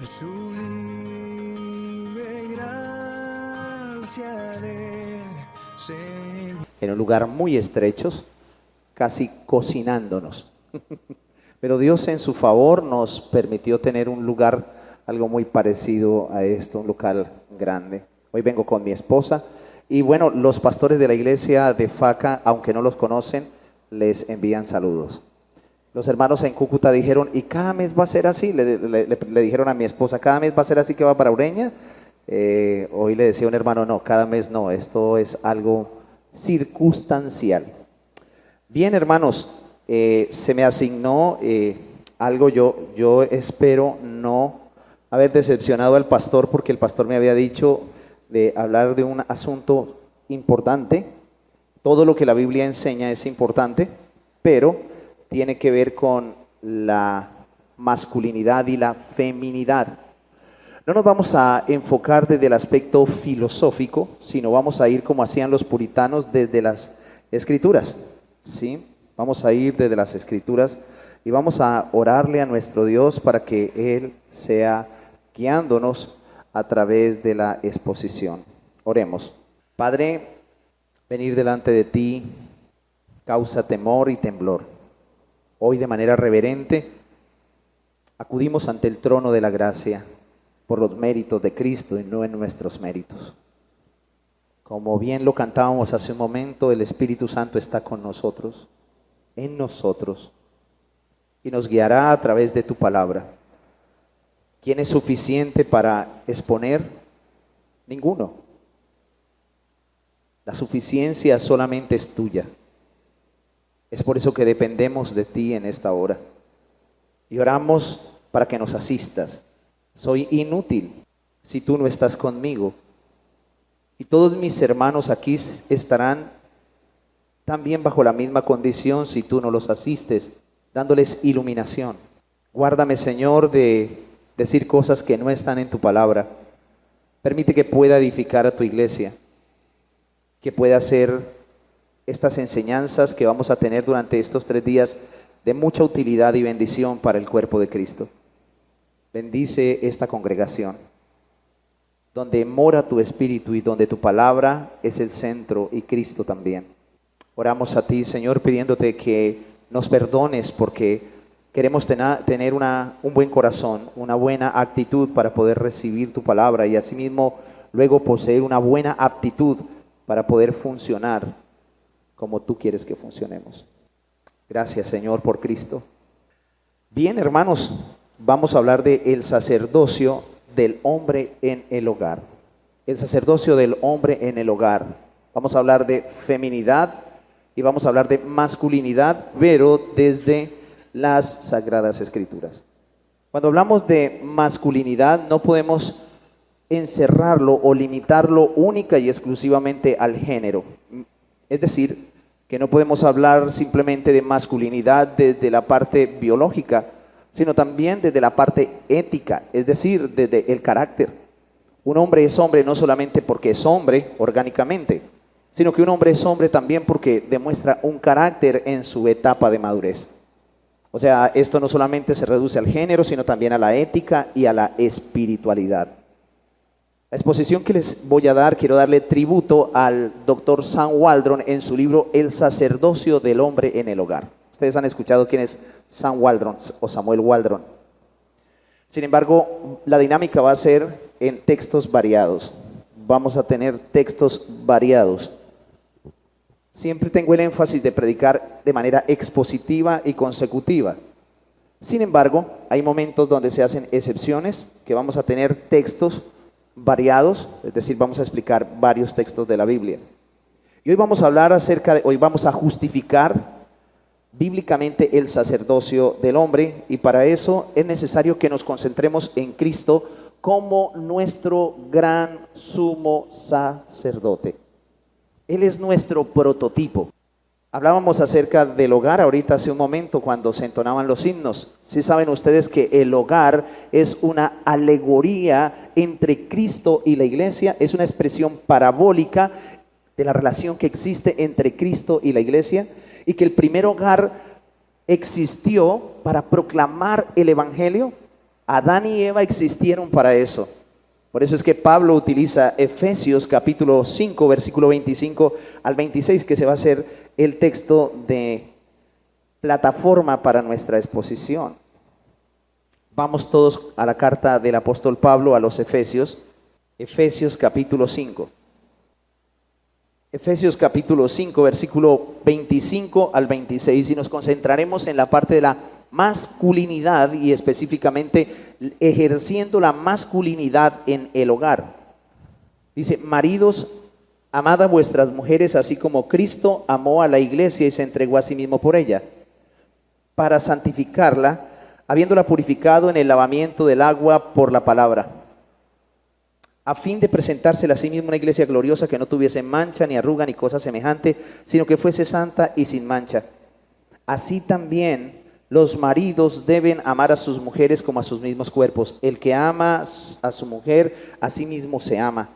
Sublime gracia del Señor. En un lugar muy estrecho, casi cocinándonos. Pero Dios en su favor nos permitió tener un lugar algo muy parecido a esto, un local grande. Hoy vengo con mi esposa y bueno, los pastores de la iglesia de Faca, aunque no los conocen, les envían saludos. Los hermanos en Cúcuta dijeron, ¿y cada mes va a ser así? Le dijeron a mi esposa, ¿cada mes va a ser así que va para Ureña? Hoy le decía un hermano, no, cada mes no, esto es algo circunstancial. Bien, hermanos, se me asignó algo, yo espero no haber decepcionado al pastor, porque el pastor me había dicho de hablar de un asunto importante. Todo lo que la Biblia enseña es importante, pero tiene que ver con la masculinidad y la feminidad. No nos vamos a enfocar desde el aspecto filosófico, sino vamos a ir como hacían los puritanos desde las Escrituras, ¿sí? Vamos a ir desde las Escrituras y vamos a orarle a nuestro Dios para que Él sea guiándonos a través de la exposición. Oremos. Padre, venir delante de ti causa temor y temblor. Hoy de manera reverente acudimos ante el trono de la gracia por los méritos de Cristo y no en nuestros méritos. Como bien lo cantábamos hace un momento, el Espíritu Santo está con nosotros, en nosotros, y nos guiará a través de tu palabra. ¿Quién es suficiente para exponer? Ninguno. La suficiencia solamente es tuya. Es por eso que dependemos de ti en esta hora. Y oramos para que nos asistas. Soy inútil si tú no estás conmigo. Y todos mis hermanos aquí estarán también bajo la misma condición si tú no los asistes, dándoles iluminación. Guárdame, Señor, de decir cosas que no están en tu palabra. Permite que pueda edificar a tu iglesia, que pueda hacer estas enseñanzas que vamos a tener durante estos 3 días de mucha utilidad y bendición para el cuerpo de Cristo. Bendice esta congregación, donde mora tu Espíritu y donde tu palabra es el centro y Cristo también. Oramos a ti, Señor, pidiéndote que nos perdones porque queremos tener un buen corazón, una buena actitud para poder recibir tu palabra y asimismo luego poseer una buena aptitud para poder funcionar como tú quieres que funcionemos. Gracias, Señor, por Cristo. Bien, hermanos, vamos a hablar de el sacerdocio del hombre en el hogar. El sacerdocio del hombre en el hogar. Vamos a hablar de feminidad y vamos a hablar de masculinidad, pero desde las Sagradas Escrituras. Cuando hablamos de masculinidad, no podemos encerrarlo o limitarlo única y exclusivamente al género. Es decir, que no podemos hablar simplemente de masculinidad desde la parte biológica, sino también desde la parte ética, es decir, desde el carácter. Un hombre es hombre no solamente porque es hombre orgánicamente, sino que un hombre es hombre también porque demuestra un carácter en su etapa de madurez. O sea, esto no solamente se reduce al género, sino también a la ética y a la espiritualidad. La exposición que les voy a dar, quiero darle tributo al doctor Sam Waldron en su libro El sacerdocio del hombre en el hogar. Ustedes han escuchado quién es Sam Waldron o Samuel Waldron. Sin embargo, la dinámica va a ser en textos variados. Vamos a tener textos variados. Siempre tengo el énfasis de predicar de manera expositiva y consecutiva. Sin embargo, hay momentos donde se hacen excepciones, que vamos a tener textos variados, es decir, vamos a explicar varios textos de la Biblia. Y hoy vamos a hablar hoy vamos a justificar bíblicamente el sacerdocio del hombre, y para eso es necesario que nos concentremos en Cristo como nuestro gran sumo sacerdote. Él es nuestro prototipo. Hablábamos acerca del hogar ahorita hace un momento cuando se entonaban los himnos. Sí saben ustedes que el hogar es una alegoría entre Cristo y la iglesia, es una expresión parabólica de la relación que existe entre Cristo y la iglesia, y que el primer hogar existió para proclamar el evangelio Adán y Eva existieron para eso. Por eso es que Pablo utiliza Efesios capítulo 5, versículo 25 al 26, que se va a hacer el texto de plataforma para nuestra exposición. Vamos todos a la carta del apóstol Pablo a los Efesios, Efesios capítulo 5. Efesios capítulo 5, versículo 25 al 26, y nos concentraremos en la parte de la masculinidad y específicamente ejerciendo la masculinidad en el hogar. Dice: maridos, amad a vuestras mujeres así como Cristo amó a la iglesia y se entregó a sí mismo por ella, para santificarla, habiéndola purificado en el lavamiento del agua por la palabra, a fin de presentársela a sí mismo una iglesia gloriosa, que no tuviese mancha, ni arruga, ni cosa semejante, sino que fuese santa y sin mancha. Así también los maridos deben amar a sus mujeres como a sus mismos cuerpos. El que ama a su mujer, a sí mismo se ama.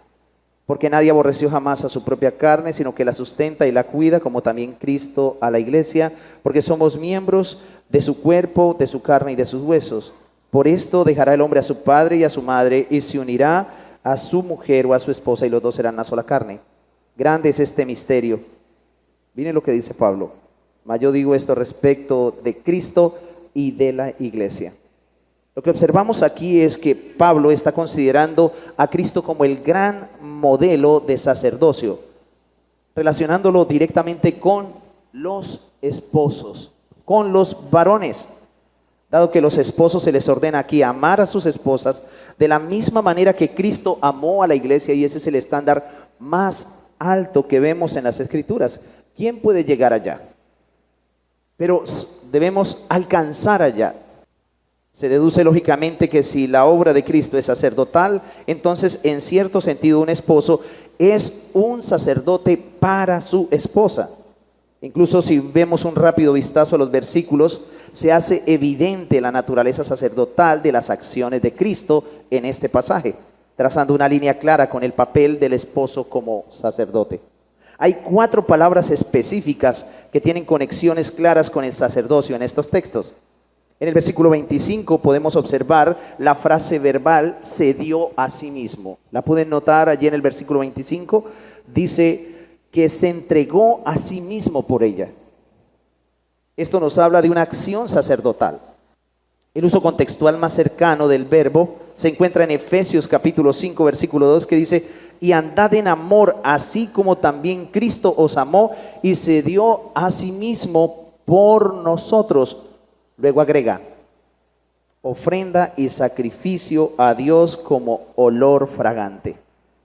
Porque nadie aborreció jamás a su propia carne, sino que la sustenta y la cuida, como también Cristo a la iglesia, porque somos miembros de su cuerpo, de su carne y de sus huesos. Por esto dejará el hombre a su padre y a su madre, y se unirá a su mujer o a su esposa, y los dos serán una sola carne. Grande es este misterio. Miren lo que dice Pablo: mas yo digo esto respecto de Cristo y de la iglesia. Lo que observamos aquí es que Pablo está considerando a Cristo como el gran modelo de sacerdocio, relacionándolo directamente con los esposos, con los varones, dado que los esposos se les ordena aquí amar a sus esposas de la misma manera que Cristo amó a la iglesia, y ese es el estándar más alto que vemos en las Escrituras. ¿Quién puede llegar allá? Pero debemos alcanzar allá. Se deduce lógicamente que si la obra de Cristo es sacerdotal, entonces en cierto sentido un esposo es un sacerdote para su esposa. Incluso si vemos un rápido vistazo a los versículos, se hace evidente la naturaleza sacerdotal de las acciones de Cristo en este pasaje, trazando una línea clara con el papel del esposo como sacerdote. Hay 4 palabras específicas que tienen conexiones claras con el sacerdocio en estos textos. En el versículo 25 podemos observar la frase verbal "se dio a sí mismo". La pueden notar allí en el versículo 25. Dice que se entregó a sí mismo por ella. Esto nos habla de una acción sacerdotal. El uso contextual más cercano del verbo se encuentra en Efesios capítulo 5, versículo 2, que dice: y andad en amor, así como también Cristo os amó y se dio a sí mismo por nosotros. Luego agrega: ofrenda y sacrificio a Dios como olor fragante.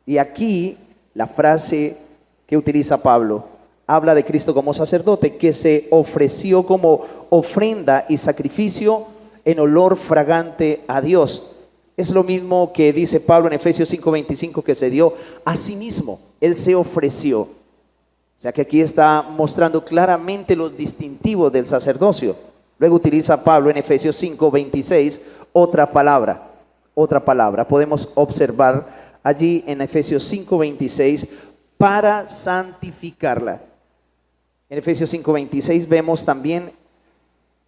Y aquí la frase que utiliza Pablo habla de Cristo como sacerdote, que se ofreció como ofrenda y sacrificio en olor fragante a Dios. Es lo mismo que dice Pablo en Efesios 5:25, que se dio a sí mismo. Él se ofreció. O sea que aquí está mostrando claramente los distintivos del sacerdocio. Luego utiliza Pablo en Efesios 5:26 otra palabra. Podemos observar allí en Efesios 5:26, para santificarla. En Efesios 5:26 vemos también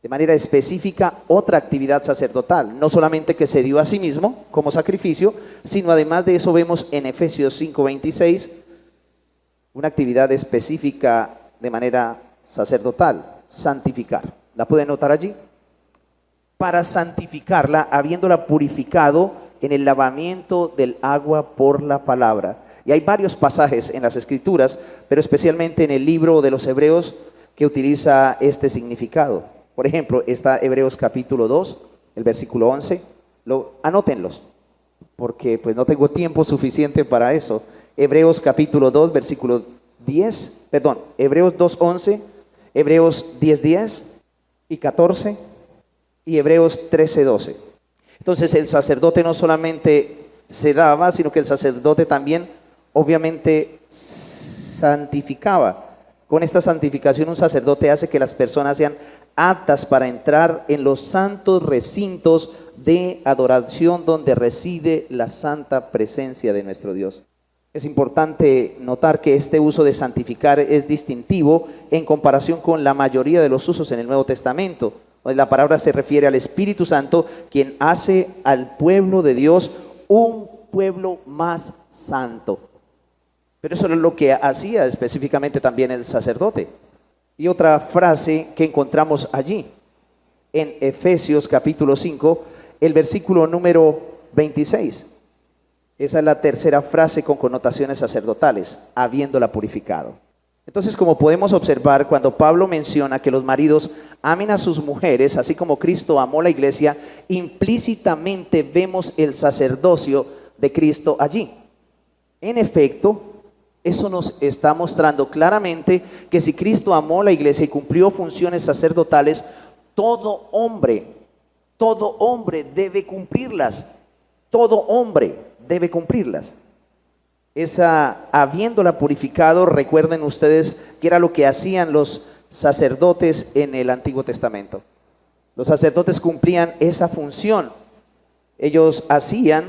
de manera específica otra actividad sacerdotal, no solamente que se dio a sí mismo como sacrificio, sino además de eso vemos en Efesios 5:26 una actividad específica de manera sacerdotal: santificar. ¿La pueden notar allí? Para santificarla, habiéndola purificado en el lavamiento del agua por la palabra. Y hay varios pasajes en las Escrituras, pero especialmente en el libro de los Hebreos, que utiliza este significado. Por ejemplo, está Hebreos capítulo 2, el versículo 11. Anótenlos, porque pues no tengo tiempo suficiente para eso. Hebreos capítulo 2, versículo 10, Hebreos 2:11, Hebreos 10:10 y 14, y Hebreos 13:12. Entonces el sacerdote no solamente se daba, sino que el sacerdote también obviamente santificaba. Con esta santificación un sacerdote hace que las personas sean aptas para entrar en los santos recintos de adoración donde reside la santa presencia de nuestro Dios. Es importante notar que este uso de santificar es distintivo en comparación con la mayoría de los usos en el Nuevo Testamento, La palabra se refiere al Espíritu Santo, quien hace al pueblo de Dios un pueblo más santo. Pero eso es lo que hacía específicamente también el sacerdote. Y otra frase que encontramos allí, en Efesios capítulo 5, el versículo número 26. Esa es la tercera frase con connotaciones sacerdotales, habiéndola purificado. Entonces, como podemos observar, cuando Pablo menciona que los maridos amen a sus mujeres, así como Cristo amó la iglesia, implícitamente vemos el sacerdocio de Cristo allí. En efecto, eso nos está mostrando claramente que si Cristo amó la iglesia y cumplió funciones sacerdotales, todo hombre debe cumplirlas. Todo hombre debe cumplirlas. Esa, habiéndola purificado, recuerden ustedes que era lo que hacían los sacerdotes en el Antiguo Testamento. Los sacerdotes cumplían esa función. Ellos hacían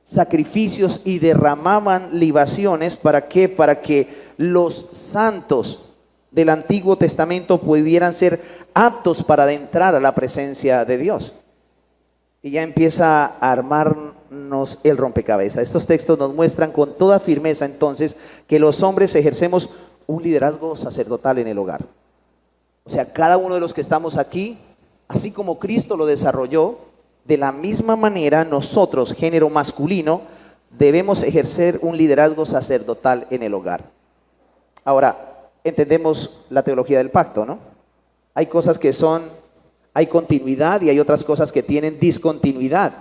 sacrificios y derramaban libaciones. ¿Para qué? Para que los santos del Antiguo Testamento pudieran ser aptos para adentrar a la presencia de Dios. Y ya empieza a armarnos el rompecabezas. Estos textos nos muestran con toda firmeza entonces que los hombres ejercemos un liderazgo sacerdotal en el hogar. O sea, cada uno de los que estamos aquí, así como Cristo lo desarrolló, de la misma manera nosotros, género masculino, debemos ejercer un liderazgo sacerdotal en el hogar. Ahora, entendemos la teología del pacto, ¿no? Hay cosas que hay continuidad y hay otras cosas que tienen discontinuidad.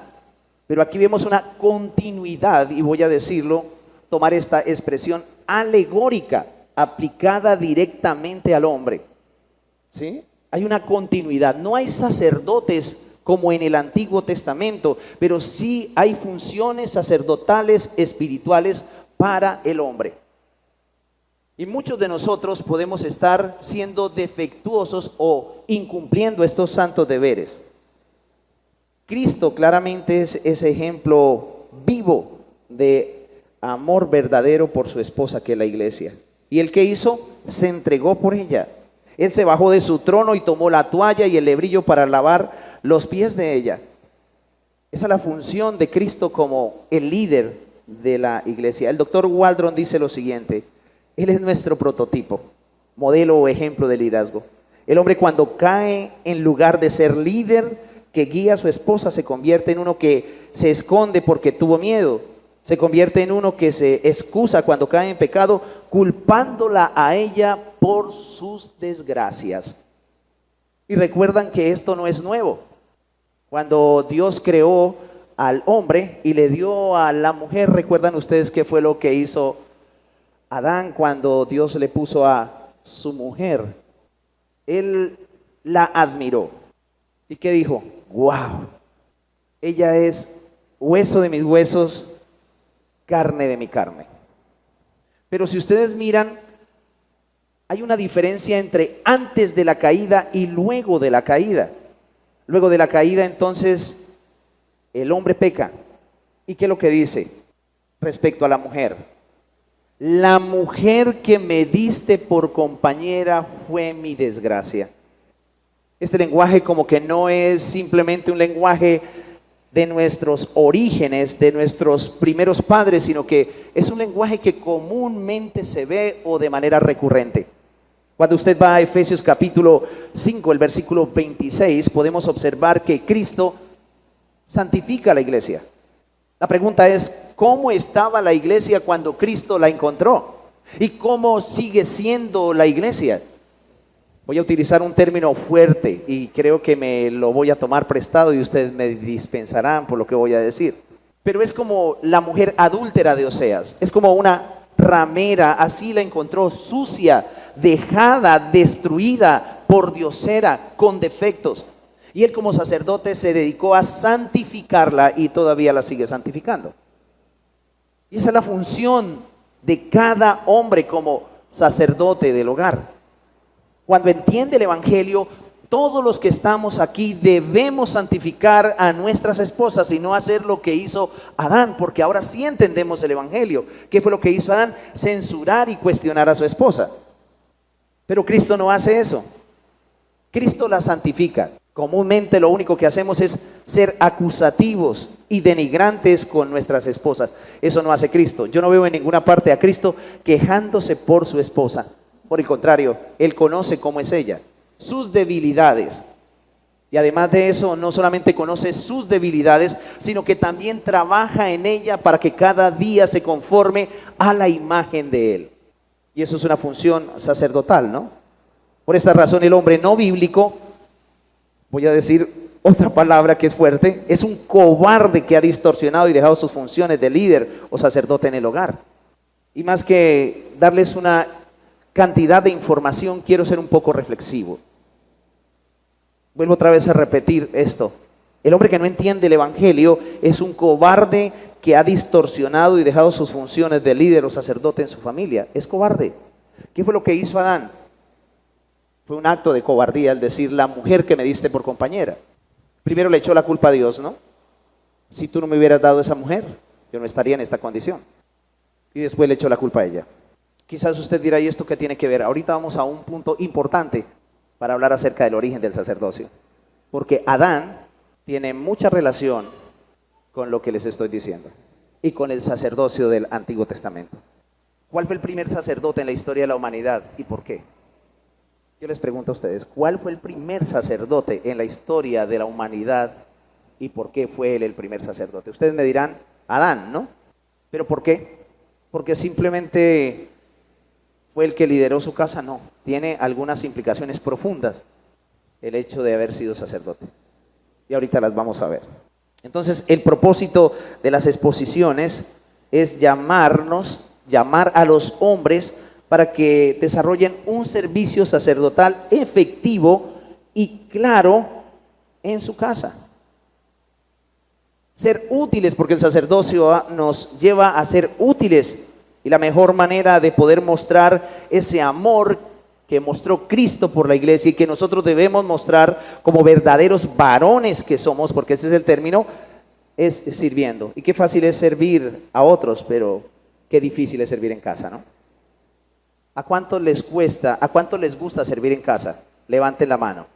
Pero aquí vemos una continuidad, y voy a decirlo, tomar esta expresión alegórica, aplicada directamente al hombre. ¿Sí? Hay una continuidad. No hay sacerdotes como en el Antiguo Testamento, pero sí hay funciones sacerdotales espirituales para el hombre. Y muchos de nosotros podemos estar siendo defectuosos o incumpliendo estos santos deberes. Cristo claramente es ese ejemplo vivo de amor verdadero por su esposa, que es la iglesia. ¿Y él qué hizo? Se entregó por ella. Él se bajó de su trono y tomó la toalla y el lebrillo para lavar los pies de ella. Esa es la función de Cristo como el líder de la iglesia. El doctor Waldron dice lo siguiente: Él es nuestro prototipo, modelo o ejemplo de liderazgo. El hombre, cuando cae, en lugar de ser líder que guía a su esposa, se convierte en uno que se esconde porque tuvo miedo. Se convierte en uno que se excusa cuando cae en pecado, culpándola a ella por sus desgracias. Y recuerdan que esto no es nuevo. Cuando Dios creó al hombre y le dio a la mujer, ¿recuerdan ustedes qué fue lo que hizo Adán cuando Dios le puso a su mujer? Él la admiró. ¿Y qué dijo? ¡Wow! Ella es hueso de mis huesos, carne de mi carne. Pero si ustedes miran, hay una diferencia entre antes de la caída y luego de la caída. Luego de la caída, entonces, el hombre peca. ¿Y qué es lo que dice respecto a la mujer? La mujer que me diste por compañera fue mi desgracia. Este lenguaje como que no es simplemente un lenguaje de nuestros orígenes, de nuestros primeros padres, sino que es un lenguaje que comúnmente se ve o de manera recurrente. Cuando usted va a Efesios capítulo 5, el versículo 26, podemos observar que Cristo santifica a la iglesia. La pregunta es, ¿cómo estaba la iglesia cuando Cristo la encontró? ¿Y cómo sigue siendo la iglesia? Voy a utilizar un término fuerte y creo que me lo voy a tomar prestado y ustedes me dispensarán por lo que voy a decir. Pero es como la mujer adúltera de Oseas. Es como una ramera, así la encontró, sucia, dejada, destruida, pordiosera, con defectos. Y él como sacerdote se dedicó a santificarla y todavía la sigue santificando. Y esa es la función de cada hombre como sacerdote del hogar. Cuando entiende el evangelio, todos los que estamos aquí debemos santificar a nuestras esposas y no hacer lo que hizo Adán, porque ahora sí entendemos el evangelio. ¿Qué fue lo que hizo Adán? Censurar y cuestionar a su esposa. Pero Cristo no hace eso. Cristo la santifica. Comúnmente lo único que hacemos es ser acusativos y denigrantes con nuestras esposas. Eso no hace Cristo. Yo no veo en ninguna parte a Cristo quejándose por su esposa. Por el contrario, Él conoce cómo es ella, sus debilidades. Y además de eso, no solamente conoce sus debilidades, sino que también trabaja en ella para que cada día se conforme a la imagen de Él. Y eso es una función sacerdotal, ¿no? Por esta razón, el hombre no bíblico, voy a decir otra palabra que es fuerte, es un cobarde que ha distorsionado y dejado sus funciones de líder o sacerdote en el hogar. Y más que darles una cantidad de información, quiero ser un poco reflexivo. Vuelvo otra vez a repetir esto. El hombre que no entiende el evangelio es un cobarde que ha distorsionado y dejado sus funciones de líder o sacerdote en su familia. Es cobarde. ¿Qué fue lo que hizo Adán? Fue un acto de cobardía el decir, la mujer que me diste por compañera. Primero le echó la culpa a Dios, ¿no? Si tú no me hubieras dado esa mujer, yo no estaría en esta condición. Y después le echó la culpa a ella. Quizás usted dirá, ¿y esto qué tiene que ver? Ahorita vamos a un punto importante para hablar acerca del origen del sacerdocio. Porque Adán tiene mucha relación con lo que les estoy diciendo y con el sacerdocio del Antiguo Testamento. ¿Cuál fue el primer sacerdote en la historia de la humanidad y por qué? Yo les pregunto a ustedes, ¿cuál fue el primer sacerdote en la historia de la humanidad y por qué fue él el primer sacerdote? Ustedes me dirán, Adán, ¿no? ¿Pero por qué? Porque simplemente fue el que lideró su casa, no. Tiene algunas implicaciones profundas el hecho de haber sido sacerdote. Y ahorita las vamos a ver. Entonces, el propósito de las exposiciones es llamar a los hombres para que desarrollen un servicio sacerdotal efectivo y claro en su casa. Ser útiles, porque el sacerdocio nos lleva a ser útiles. Y la mejor manera de poder mostrar ese amor que mostró Cristo por la iglesia y que nosotros debemos mostrar como verdaderos varones que somos, porque ese es el término, es sirviendo. Y qué fácil es servir a otros, pero qué difícil es servir en casa, ¿no? ¿A cuánto les cuesta, a cuánto les gusta servir en casa? Levanten la mano.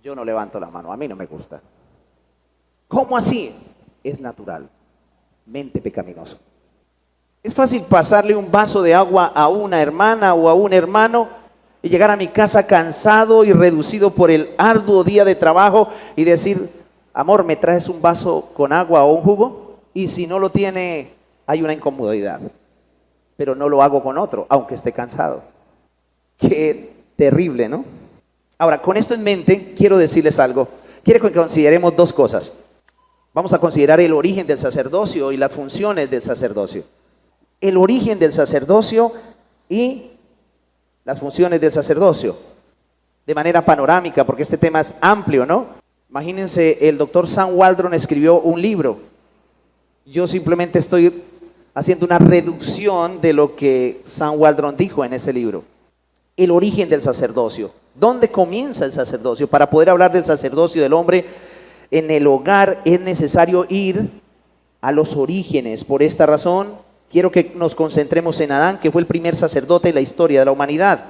Yo no levanto la mano, a mí no me gusta. ¿Cómo así? Es natural, mente pecaminoso. Es fácil pasarle un vaso de agua a una hermana o a un hermano y llegar a mi casa cansado y reducido por el arduo día de trabajo y decir, amor, ¿me traes un vaso con agua o un jugo? Y si no lo tiene, hay una incomodidad. Pero no lo hago con otro, aunque esté cansado. Qué terrible, ¿no? Ahora, con esto en mente, quiero decirles algo. Quiero que consideremos dos cosas. Vamos a considerar el origen del sacerdocio y las funciones del sacerdocio. El origen del sacerdocio y las funciones del sacerdocio. De manera panorámica, porque este tema es amplio, ¿no? Imagínense, el doctor Sam Waldron escribió un libro. Yo simplemente estoy haciendo una reducción de lo que Sam Waldron dijo en ese libro. El origen del sacerdocio. ¿Dónde comienza el sacerdocio? Para poder hablar del sacerdocio del hombre en el hogar es necesario ir a los orígenes. Por esta razón, quiero que nos concentremos en Adán, que fue el primer sacerdote en la historia de la humanidad.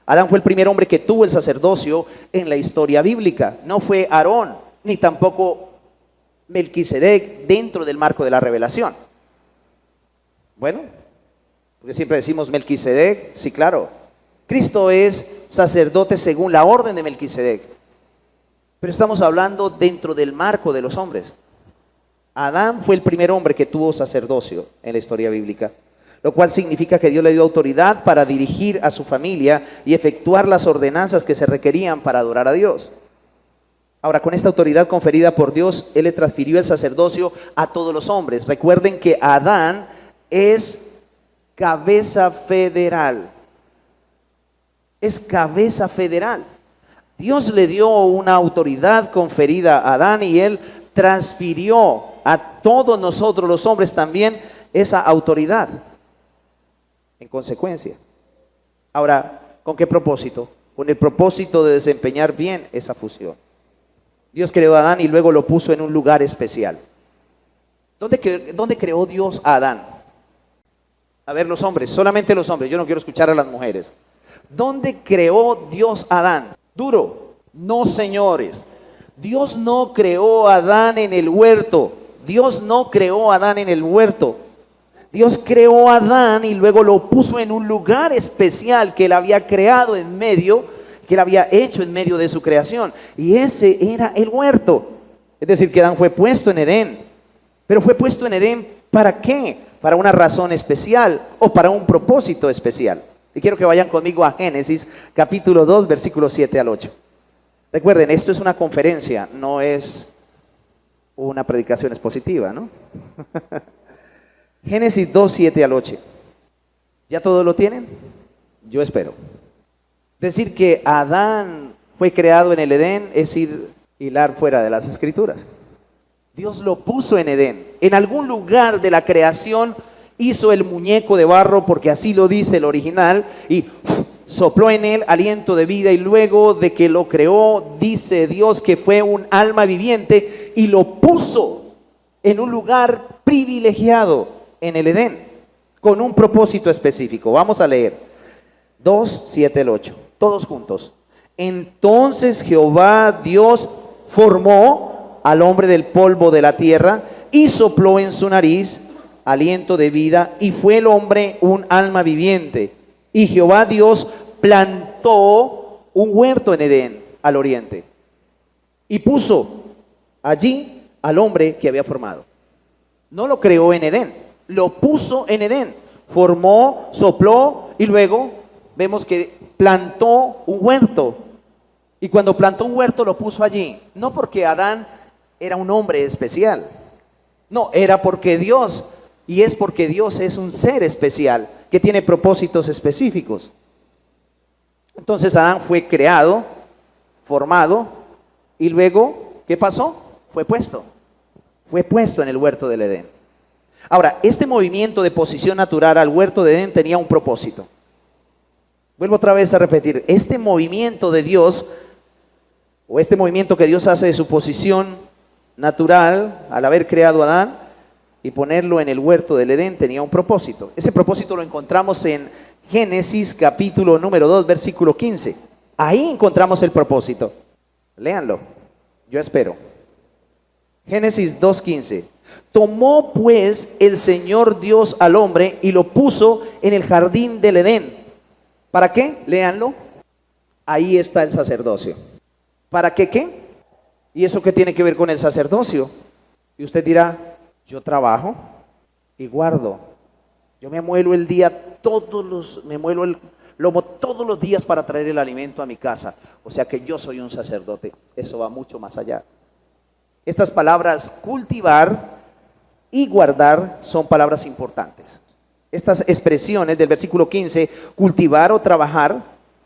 Adán fue el primer hombre que tuvo el sacerdocio en la historia bíblica. No fue Aarón, ni tampoco Melquisedec dentro del marco de la revelación. Bueno, porque siempre decimos Melquisedec, sí, claro. Cristo es sacerdote según la orden de Melquisedec. Pero estamos hablando dentro del marco de los hombres. Adán fue el primer hombre que tuvo sacerdocio en la historia bíblica, lo cual significa que Dios le dio autoridad para dirigir a su familia y efectuar las ordenanzas que se requerían para adorar a Dios. Ahora, con esta autoridad conferida por Dios, Él le transfirió el sacerdocio a todos los hombres. Recuerden que Adán es cabeza federal. Es cabeza federal. Dios le dio una autoridad conferida a Adán y Él transfirió a todos nosotros los hombres también esa autoridad. En consecuencia. Ahora, ¿con qué propósito? Con el propósito de desempeñar bien esa función. Dios creó a Adán y luego lo puso en un lugar especial. ¿Dónde creó Dios a Adán? A ver, los hombres, solamente los hombres, yo no quiero escuchar a las mujeres. ¿Dónde creó Dios a Adán? Duro, no señores. Dios no creó a Adán en el huerto. Dios no creó a Adán en el huerto. Dios creó a Adán y luego lo puso en un lugar especial que él había creado en medio, que él había hecho en medio de su creación. Y ese era el huerto. Es decir, que Adán fue puesto en Edén. Pero fue puesto en Edén, ¿para qué? Para una razón especial o para un propósito especial. Y quiero que vayan conmigo a Génesis capítulo 2, versículos 7 al 8. Recuerden, esto es una conferencia, no es una predicación expositiva, ¿no? Génesis 2, 7 al 8. ¿Ya todos lo tienen? Yo espero. Decir que Adán fue creado en el Edén es hilar fuera de las escrituras. Dios lo puso en Edén. En algún lugar de la creación hizo el muñeco de barro, porque así lo dice el original, y sopló en él aliento de vida, y luego de que lo creó, dice Dios que fue un alma viviente y lo puso en un lugar privilegiado en el Edén, con un propósito específico. Vamos a leer 2, 7 al 8, todos juntos. Entonces Jehová Dios formó al hombre del polvo de la tierra y sopló en su nariz aliento de vida, y fue el hombre un alma viviente. Y Jehová Dios plantó un huerto en Edén, al oriente, y puso allí al hombre que había formado. No lo creó en Edén, lo puso en Edén. Formó, sopló, y luego vemos que plantó un huerto. Y cuando plantó un huerto lo puso allí, no porque Adán era un hombre especial, no, era porque Dios, y es porque Dios es un ser especial que tiene propósitos específicos. Entonces Adán fue creado, formado, y luego, ¿qué pasó? Fue puesto en el huerto del Edén. Ahora, este movimiento de posición natural al huerto de Edén tenía un propósito. Vuelvo otra vez a repetir, este movimiento de Dios, o este movimiento que Dios hace de su posición natural al haber creado a Adán y ponerlo en el huerto del Edén, tenía un propósito. Ese propósito lo encontramos en Génesis capítulo número 2, versículo 15. Ahí encontramos el propósito. Léanlo, yo espero. Génesis 2:15. Tomó pues el Señor Dios al hombre y lo puso en el jardín del Edén. ¿Para qué? Léanlo. Ahí está el sacerdocio. ¿Para qué qué? ¿Y eso qué tiene que ver con el sacerdocio? Y usted dirá, yo trabajo y guardo. Yo me muelo el lomo todos los días para traer el alimento a mi casa. O sea que yo soy un sacerdote. Eso va mucho más allá. Estas palabras cultivar y guardar son palabras importantes. Estas expresiones del versículo 15, cultivar o trabajar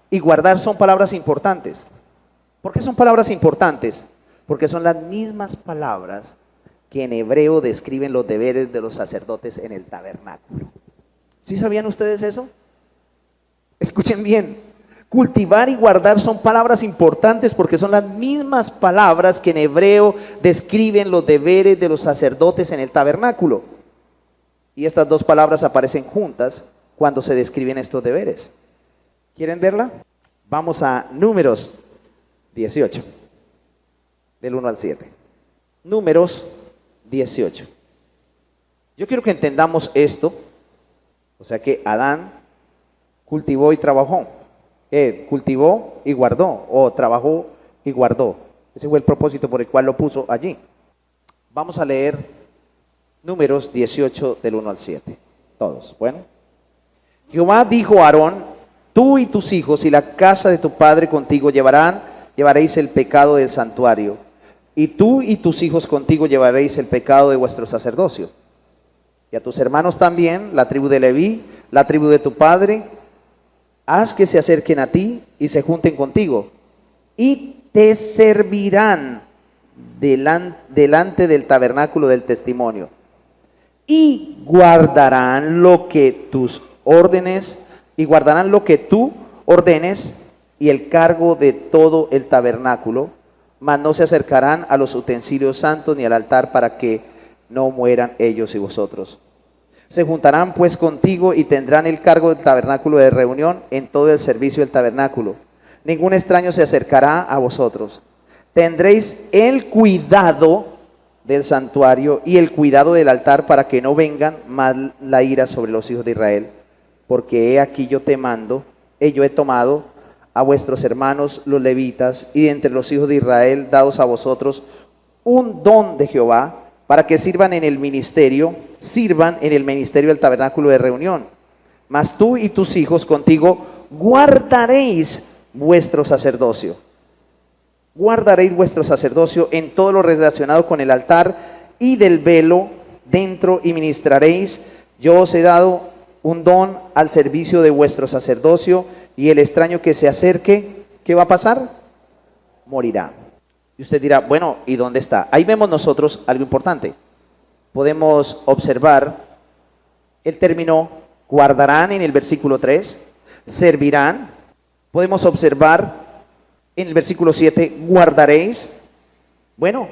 y guardar, son palabras importantes. ¿Por qué son palabras importantes? Porque son las mismas palabras que en hebreo describen los deberes de los sacerdotes en el tabernáculo. ¿Sí sabían ustedes eso? Escuchen bien, cultivar y guardar son palabras importantes porque son las mismas palabras que en hebreo describen los deberes de los sacerdotes en el tabernáculo. Y estas dos palabras aparecen juntas cuando se describen estos deberes. ¿Quieren verla? Vamos a Números 18, del 1 al 7. Números 18. Yo quiero que entendamos esto. O sea que Adán cultivó y trabajó. Cultivó y guardó, o trabajó y guardó. Ese fue el propósito por el cual lo puso allí. Vamos a leer Números 18 del 1 al 7. Todos, bueno. Jehová dijo a Aarón, tú y tus hijos y la casa de tu padre contigo llevaréis el pecado del santuario. Y tú y tus hijos contigo llevaréis el pecado de vuestro sacerdocio. Y a tus hermanos también, la tribu de Leví, la tribu de tu padre, haz que se acerquen a ti y se junten contigo. Y te servirán delante del tabernáculo del testimonio. Y guardarán lo que tus órdenes, y guardarán lo que tú ordenes y el cargo de todo el tabernáculo, mas no se acercarán a los utensilios santos ni al altar para que no mueran ellos y vosotros. Se juntarán pues contigo y tendrán el cargo del tabernáculo de reunión en todo el servicio del tabernáculo. Ningún extraño se acercará a vosotros. tendréis el cuidado del santuario y el cuidado del altar para que no vengan mal la ira sobre los hijos de Israel, porque he aquí yo te mando, yo he tomado a vuestros hermanos los levitas y de entre los hijos de Israel dados a vosotros un don de Jehová para que sirvan en el ministerio del tabernáculo de reunión. Mas tú y tus hijos contigo guardaréis vuestro sacerdocio. Guardaréis vuestro sacerdocio en todo lo relacionado con el altar y del velo dentro y ministraréis. Yo os he dado un don al servicio de vuestro sacerdocio y el extraño que se acerque, ¿qué va a pasar? Morirá. Y usted dirá, bueno, ¿y dónde está? Ahí vemos nosotros algo importante. Podemos observar el término guardarán en el versículo 3, servirán. Podemos observar en el versículo 7, guardaréis. Bueno,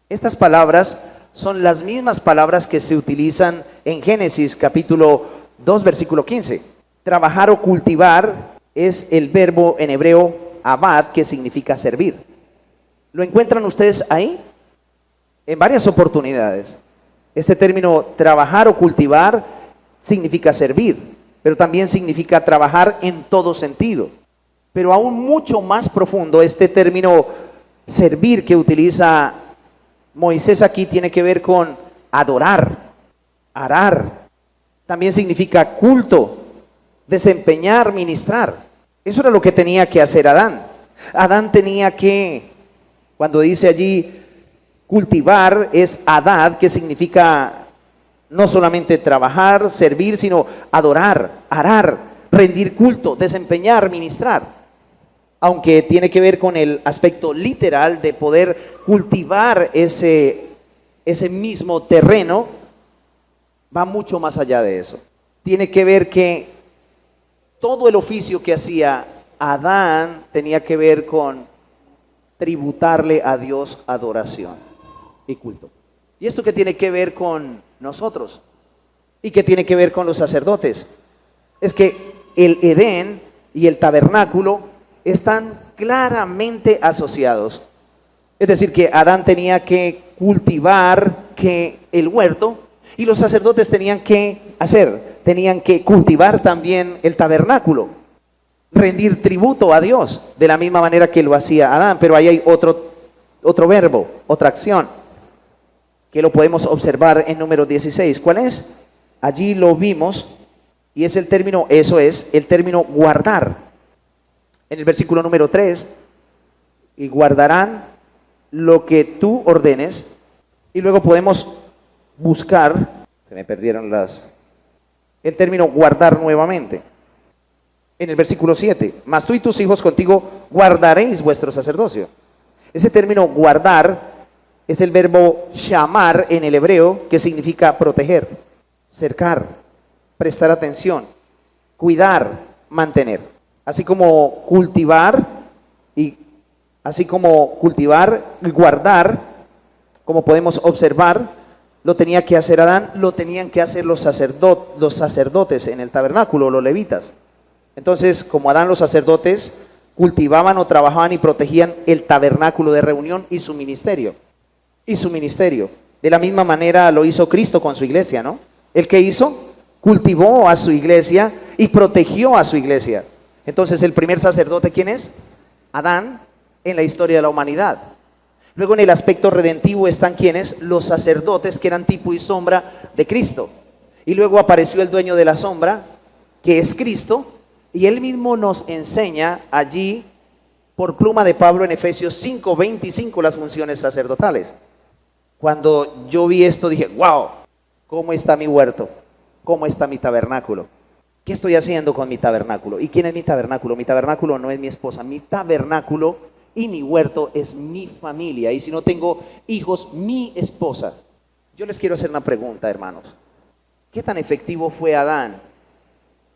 estas palabras son las mismas palabras que se utilizan en Génesis capítulo 2, versículo 15. Trabajar o cultivar es el verbo en hebreo abad, que significa servir. ¿Lo encuentran ustedes ahí? En varias oportunidades. Este término trabajar o cultivar significa servir, pero también significa trabajar en todo sentido. Pero aún mucho más profundo, este término servir que utiliza Moisés aquí tiene que ver con adorar, arar. También significa culto, desempeñar, ministrar. Eso era lo que tenía que hacer Adán. Adán tenía que, cuando dice allí cultivar, es adad, que significa no solamente trabajar, servir, sino adorar, arar, rendir culto, desempeñar, ministrar. Aunque tiene que ver con el aspecto literal de poder cultivar ese mismo terreno, va mucho más allá de eso. Tiene que ver que todo el oficio que hacía Adán tenía que ver con tributarle a Dios adoración y culto. ¿Y esto qué tiene que ver con nosotros? ¿Y qué tiene que ver con los sacerdotes? Es que el Edén y el tabernáculo están claramente asociados. Es decir, que Adán tenía que cultivar el huerto y los sacerdotes tenían que cultivar también el tabernáculo, rendir tributo a Dios de la misma manera que lo hacía Adán. Pero ahí hay otro verbo, otra acción, que lo podemos observar en Números 16. ¿Cuál es? Allí lo vimos y es el término, eso es el término guardar. En el versículo número 3, y guardarán lo que tú ordenes. Y luego podemos buscar, se me perdieron el término guardar nuevamente. En el versículo 7, mas tú y tus hijos contigo guardaréis vuestro sacerdocio. Ese término guardar es el verbo shamar en el hebreo, que significa proteger, cercar, prestar atención, cuidar, mantener. Así como cultivar y guardar, como podemos observar, lo tenía que hacer Adán, lo tenían que hacer los sacerdotes en el tabernáculo, los levitas. Entonces, como Adán, los sacerdotes cultivaban o trabajaban y protegían el tabernáculo de reunión y su ministerio. De la misma manera lo hizo Cristo con su iglesia, ¿no? ¿El que hizo? Cultivó a su iglesia y protegió a su iglesia. Entonces, el primer sacerdote, ¿quién es? Adán, en la historia de la humanidad. Luego, en el aspecto redentivo están ¿quiénes? Los sacerdotes, que eran tipo y sombra de Cristo. Y luego apareció el dueño de la sombra, que es Cristo, y él mismo nos enseña allí, por pluma de Pablo, en Efesios 5:25, las funciones sacerdotales. Cuando yo vi esto dije, wow, ¿cómo está mi huerto? ¿Cómo está mi tabernáculo? ¿Qué estoy haciendo con mi tabernáculo? ¿Y quién es mi tabernáculo? Mi tabernáculo no es mi esposa. Mi tabernáculo y mi huerto es mi familia. Y si no tengo hijos, mi esposa. Yo les quiero hacer una pregunta, hermanos. ¿Qué tan efectivo fue Adán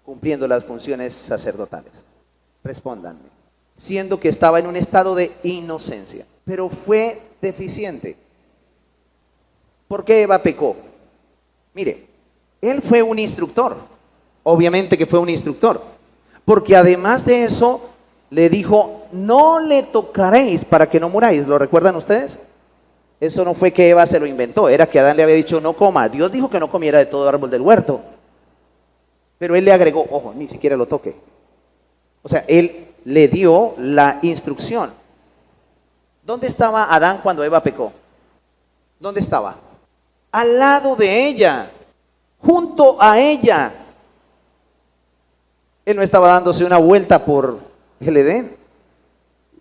cumpliendo las funciones sacerdotales? Respóndanme. Siendo que estaba en un estado de inocencia, pero fue deficiente. ¿Por qué Eva pecó? Mire, él fue un instructor. Obviamente que fue un instructor, porque además de eso le dijo, no le tocaréis para que no muráis. ¿Lo recuerdan ustedes? Eso no fue que Eva se lo inventó, era que Adán le había dicho no coma. Dios dijo que no comiera de todo árbol del huerto, pero él le agregó, ojo, ni siquiera lo toque. O sea, él le dio la instrucción. ¿Dónde estaba Adán cuando Eva pecó? ¿Dónde estaba? Al lado de ella, junto a ella. Él no estaba dándose una vuelta por el Edén.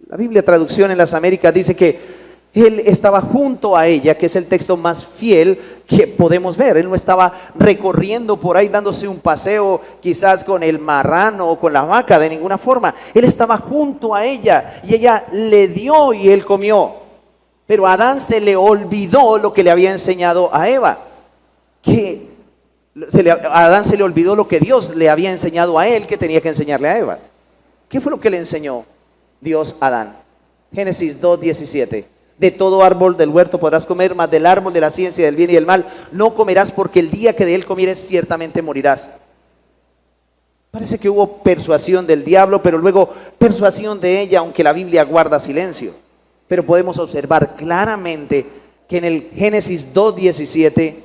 La Biblia Traducción en las Américas dice que él estaba junto a ella, que es el texto más fiel que podemos ver. Él no estaba recorriendo por ahí dándose un paseo quizás con el marrano o con la vaca, de ninguna forma. Él estaba junto a ella y ella le dio y él comió. Pero a Adán se le olvidó lo que le había enseñado a Eva. A Adán se le olvidó lo que Dios le había enseñado a él, que tenía que enseñarle a Eva. ¿Qué fue lo que le enseñó Dios a Adán? Génesis 2:17. De todo árbol del huerto podrás comer, mas del árbol de la ciencia del bien y del mal no comerás, porque el día que de él comieres ciertamente morirás. Parece que hubo persuasión del diablo, pero luego persuasión de ella, aunque la Biblia guarda silencio. Pero podemos observar claramente que en el Génesis 2:17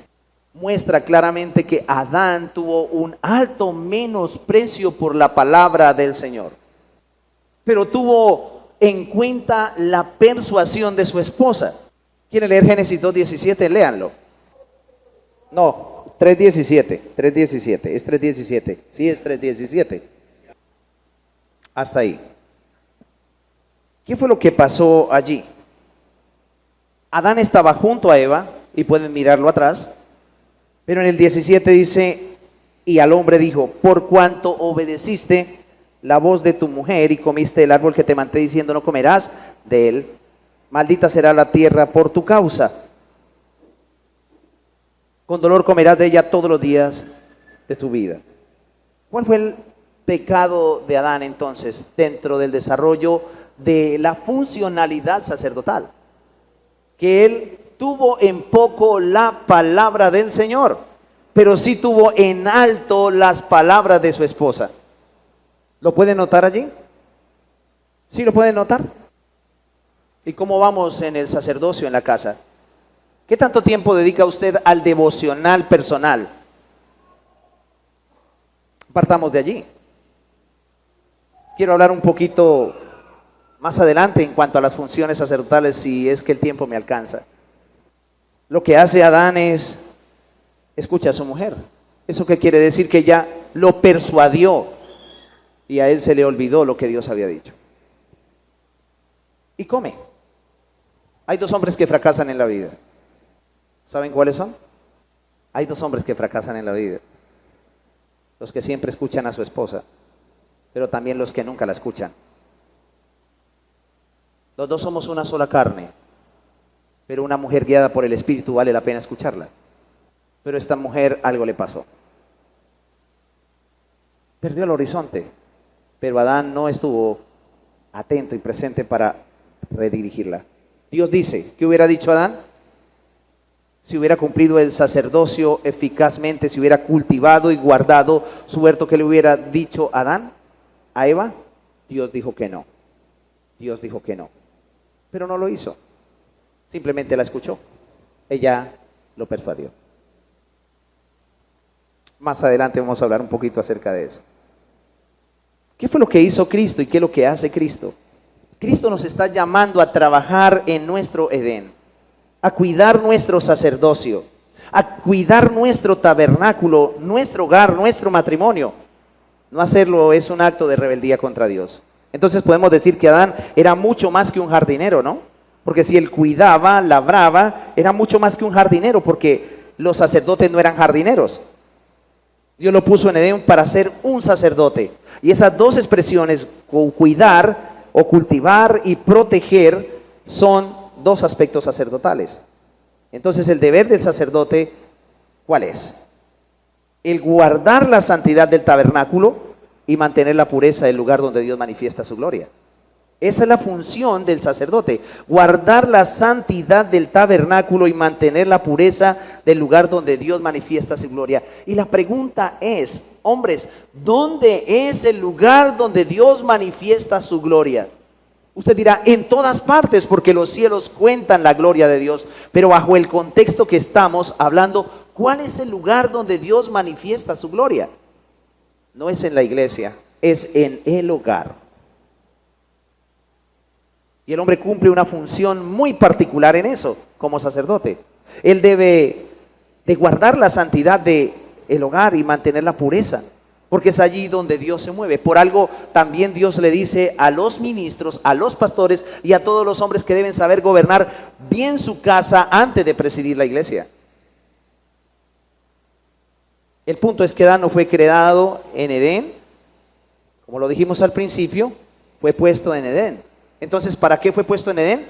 muestra claramente que Adán tuvo un alto menosprecio por la palabra del Señor, pero tuvo en cuenta la persuasión de su esposa. ¿Quieren leer Génesis 2:17? Léanlo. No, 3:17, es 3:17, sí es 3:17. Hasta ahí. ¿Qué fue lo que pasó allí? Adán estaba junto a Eva, y pueden mirarlo atrás, pero en el 17 dice, y al hombre dijo, por cuanto obedeciste la voz de tu mujer y comiste el árbol que te mandé diciendo no comerás de él, maldita será la tierra por tu causa. Con dolor comerás de ella todos los días de tu vida. ¿Cuál fue el pecado de Adán entonces dentro del desarrollo de la funcionalidad sacerdotal? Que él tuvo en poco la palabra del Señor, pero sí tuvo en alto las palabras de su esposa. ¿Lo pueden notar allí? ¿Sí lo pueden notar? ¿Y cómo vamos en el sacerdocio en la casa? ¿Qué tanto tiempo dedica usted al devocional personal? Partamos de allí. Quiero hablar un poquito más adelante en cuanto a las funciones sacerdotales, si es que el tiempo me alcanza. Lo que hace Adán es, escucha a su mujer. ¿Eso qué quiere decir? Que ella lo persuadió y a él se le olvidó lo que Dios había dicho. Y come. Hay dos hombres que fracasan en la vida. ¿Saben cuáles son? Hay dos hombres que fracasan en la vida. Los que siempre escuchan a su esposa, pero también los que nunca la escuchan. Los dos somos una sola carne, pero una mujer guiada por el Espíritu vale la pena escucharla. Pero esta mujer algo le pasó. Perdió el horizonte, pero Adán no estuvo atento y presente para redirigirla. Dios dice, ¿qué hubiera dicho Adán? Si hubiera cumplido el sacerdocio eficazmente, si hubiera cultivado y guardado su huerto, ¿qué le hubiera dicho Adán a Eva? Dios dijo que no. Dios dijo que no. Pero no lo hizo. Simplemente la escuchó. Ella lo persuadió. Más adelante vamos a hablar un poquito acerca de eso. ¿Qué fue lo que hizo Cristo y qué es lo que hace Cristo? Cristo nos está llamando a trabajar en nuestro Edén, a cuidar nuestro sacerdocio, a cuidar nuestro tabernáculo, nuestro hogar, nuestro matrimonio. No hacerlo es un acto de rebeldía contra Dios. Entonces podemos decir que Adán era mucho más que un jardinero, ¿no? Porque si él cuidaba, labraba, era mucho más que un jardinero, porque los sacerdotes no eran jardineros. Dios lo puso en Edén para ser un sacerdote. Y esas dos expresiones, cuidar o cultivar y proteger, son dos aspectos sacerdotales. Entonces el deber del sacerdote, ¿cuál es? El guardar la santidad del tabernáculo y mantener la pureza del lugar donde Dios manifiesta su gloria. Esa es la función del sacerdote, guardar la santidad del tabernáculo y mantener la pureza del lugar donde Dios manifiesta su gloria. Y la pregunta es, hombres, ¿dónde es el lugar donde Dios manifiesta su gloria? Usted dirá, en todas partes, porque los cielos cuentan la gloria de Dios. Pero bajo el contexto que estamos hablando, ¿cuál es el lugar donde Dios manifiesta su gloria? No es en la iglesia, es en el hogar. Y el hombre cumple una función muy particular en eso, como sacerdote. Él debe de guardar la santidad del hogar y mantener la pureza, porque es allí donde Dios se mueve. Por algo también Dios le dice a los ministros, a los pastores y a todos los hombres que deben saber gobernar bien su casa antes de presidir la iglesia. El punto es que Adán no fue creado en Edén, como lo dijimos al principio, fue puesto en Edén. Entonces, ¿para qué fue puesto en Edén?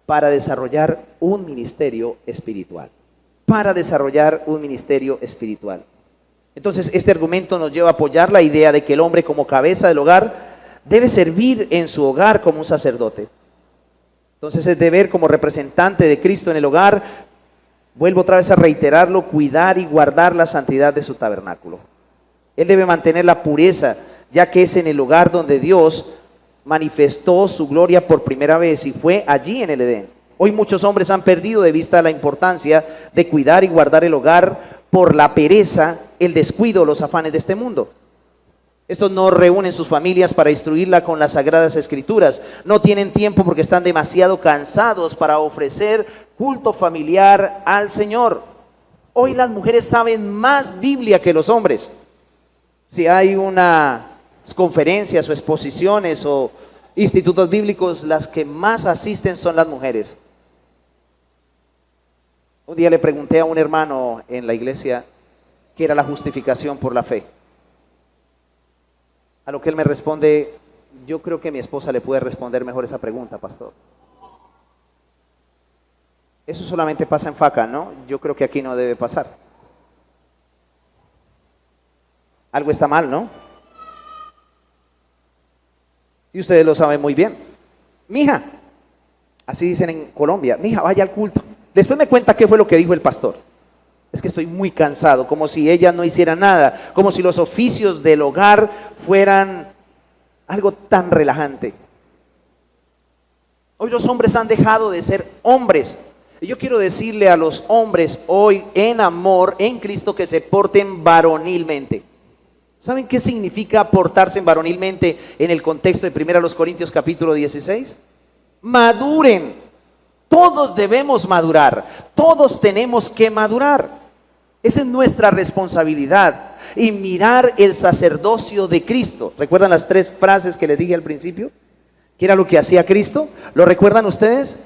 Para desarrollar un ministerio espiritual. Para desarrollar un ministerio espiritual. Entonces, este argumento nos lleva a apoyar la idea de que el hombre como cabeza del hogar debe servir en su hogar como un sacerdote. Entonces, es deber como representante de Cristo en el hogar, vuelvo otra vez a reiterarlo, cuidar y guardar la santidad de su tabernáculo. Él debe mantener la pureza, ya que es en el hogar donde Dios manifestó su gloria por primera vez y fue allí en el Edén. Hoy muchos hombres han perdido de vista la importancia de cuidar y guardar el hogar por la pereza, el descuido, los afanes de este mundo. Estos no reúnen sus familias para instruirla con las sagradas escrituras. No tienen tiempo porque están demasiado cansados para ofrecer culto familiar al Señor. Hoy las mujeres saben más Biblia que los hombres. Si hay unas conferencias o exposiciones o institutos bíblicos, las que más asisten son las mujeres. Un día le pregunté a un hermano en la iglesia qué era la justificación por la fe. A lo que él me responde, yo creo que mi esposa le puede responder mejor esa pregunta, pastor. Eso solamente pasa en Faca, ¿no? Yo creo que aquí no debe pasar. Algo está mal, ¿no? Y ustedes lo saben muy bien. Mija, así dicen en Colombia, mija, vaya al culto. Después me cuenta qué fue lo que dijo el pastor. Es que estoy muy cansado, como si ella no hiciera nada, como si los oficios del hogar fueran algo tan relajante. Hoy los hombres han dejado de ser hombres. Y yo quiero decirle a los hombres hoy en amor, en Cristo, que se porten varonilmente. ¿Saben qué significa portarse varonilmente en el contexto de 1 Corintios capítulo 16? Maduren. Todos debemos madurar, todos tenemos que madurar. Esa es nuestra responsabilidad. Y mirar el sacerdocio de Cristo. ¿Recuerdan las 3 frases que les dije al principio? ¿Qué era lo que hacía Cristo? ¿Lo recuerdan ustedes?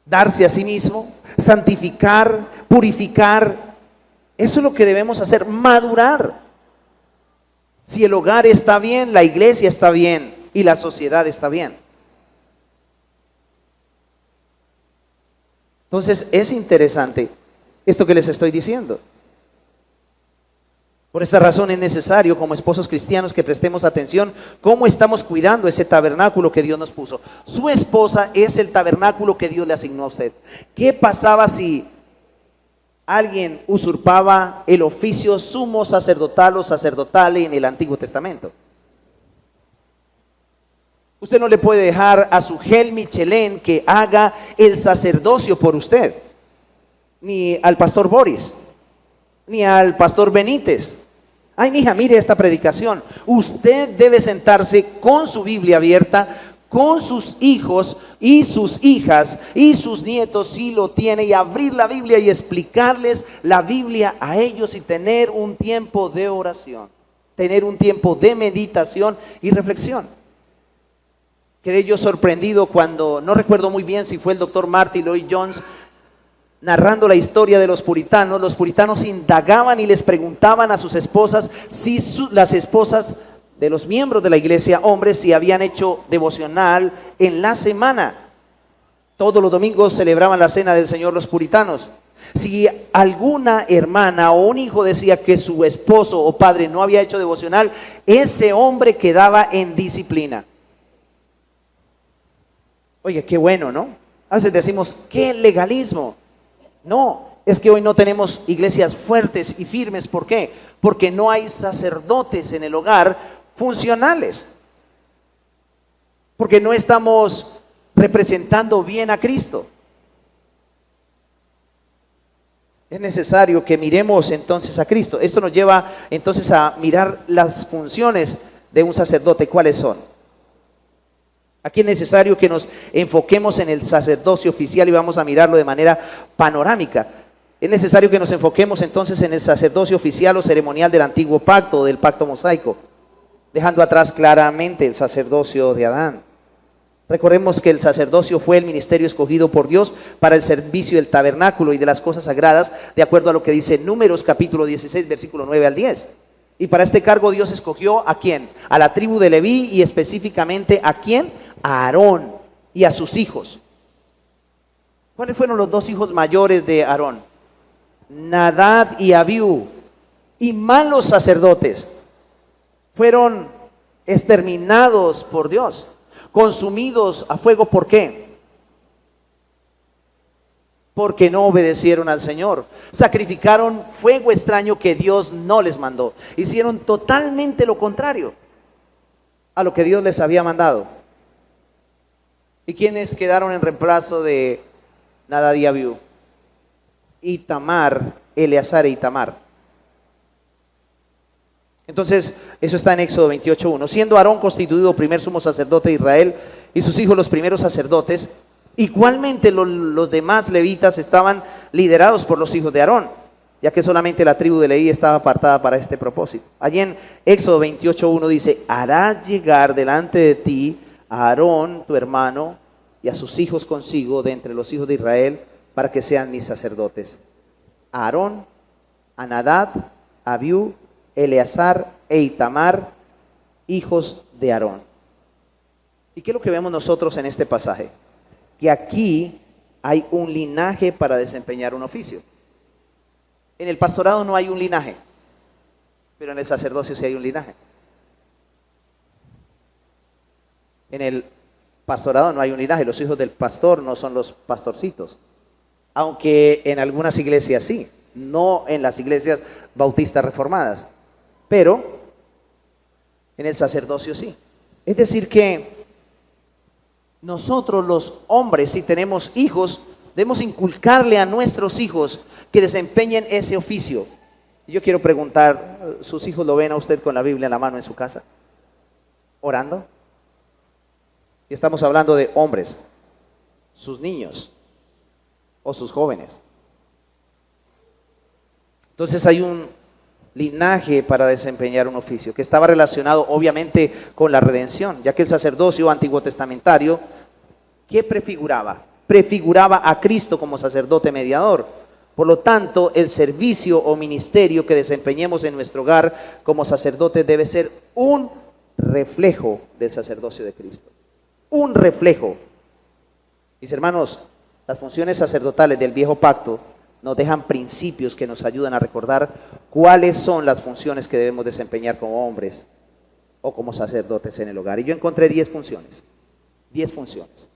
Darse a sí mismo, santificar, purificar. Eso es lo que debemos hacer, madurar. Si el hogar está bien, la iglesia está bien y la sociedad está bien. Entonces es interesante esto que les estoy diciendo. Por esta razón es necesario como esposos cristianos que prestemos atención cómo estamos cuidando ese tabernáculo que Dios nos puso. Su esposa es el tabernáculo que Dios le asignó a usted. ¿Qué pasaba si alguien usurpaba el oficio sumo sacerdotal o sacerdotal en el Antiguo Testamento? Usted no le puede dejar a su Gel Michelén que haga el sacerdocio por usted, ni al pastor Boris, ni al pastor Benítez. Ay, mija, mire esta predicación. Usted debe sentarse con su Biblia abierta, con sus hijos y sus hijas y sus nietos si lo tiene, y abrir la Biblia y explicarles la Biblia a ellos y tener un tiempo de oración, tener un tiempo de meditación y reflexión. Quedé yo sorprendido cuando, no recuerdo muy bien si fue el doctor Martin Lloyd Jones, narrando la historia de los puritanos indagaban y les preguntaban a sus esposas si las esposas de los miembros de la iglesia, hombres, si habían hecho devocional en la semana. Todos los domingos celebraban la cena del Señor los puritanos. Si alguna hermana o un hijo decía que su esposo o padre no había hecho devocional, ese hombre quedaba en disciplina. Oye, qué bueno, ¿no? A veces decimos, ¿qué legalismo? No, es que hoy no tenemos iglesias fuertes y firmes. ¿Por qué? Porque no hay sacerdotes en el hogar funcionales. porque no estamos representando bien a Cristo. Es necesario que miremos entonces a Cristo. Esto nos lleva entonces a mirar las funciones de un sacerdote. ¿Cuáles son? Aquí es necesario que nos enfoquemos en el sacerdocio oficial y vamos a mirarlo de manera panorámica. Es necesario que nos enfoquemos entonces en el sacerdocio oficial o ceremonial del antiguo pacto, del pacto mosaico, dejando atrás claramente el sacerdocio de Adán. Recordemos que el sacerdocio fue el ministerio escogido por Dios para el servicio del tabernáculo y de las cosas sagradas, de acuerdo a lo que dice Números capítulo 16, versículo 9 al 10. Y para este cargo Dios escogió ¿a quién? A la tribu de Leví y específicamente ¿a quién? A Aarón y a sus hijos. ¿Cuáles fueron los dos hijos mayores de Aarón? Nadab y Abiú. Y malos sacerdotes fueron exterminados por Dios, consumidos a fuego. ¿Por qué? Porque no obedecieron al Señor. Sacrificaron fuego extraño que Dios no les mandó. Hicieron totalmente lo contrario a lo que Dios les había mandado. ¿Y quiénes quedaron en reemplazo de Nadab y Abiú? Itamar, Eleazar e Itamar. Entonces, eso está en Éxodo 28:1. Siendo Aarón constituido primer sumo sacerdote de Israel y sus hijos los primeros sacerdotes, igualmente los demás levitas estaban liderados por los hijos de Aarón, ya que solamente la tribu de Leví estaba apartada para este propósito. Allí en Éxodo 28:1 dice: harás llegar delante de ti a Aarón, tu hermano, y a sus hijos consigo de entre los hijos de Israel, para que sean mis sacerdotes. A Aarón, a Nadab, a Abiú, Eleazar e Itamar, hijos de Aarón. ¿Y qué es lo que vemos nosotros en este pasaje? Que aquí hay un linaje para desempeñar un oficio. En el pastorado no hay un linaje, pero en el sacerdocio sí hay un linaje. En el pastorado no hay un linaje, los hijos del pastor no son los pastorcitos, aunque en algunas iglesias sí, no en las iglesias bautistas reformadas, pero en el sacerdocio sí. Es decir que nosotros los hombres, si tenemos hijos, debemos inculcarle a nuestros hijos que desempeñen ese oficio. Yo quiero preguntar, ¿sus hijos lo ven a usted con la Biblia en la mano en su casa? ¿Orando? Y estamos hablando de hombres, sus niños o sus jóvenes. Entonces hay un linaje para desempeñar un oficio que estaba relacionado obviamente con la redención, ya que el sacerdocio antiguo testamentario, ¿qué prefiguraba? Prefiguraba a Cristo como sacerdote mediador. Por lo tanto, el servicio o ministerio que desempeñemos en nuestro hogar como sacerdote debe ser un reflejo del sacerdocio de Cristo. Un reflejo. Mis hermanos, las funciones sacerdotales del viejo pacto nos dejan principios que nos ayudan a recordar cuáles son las funciones que debemos desempeñar como hombres o como sacerdotes en el hogar. Y yo encontré 10 funciones. 10 funciones.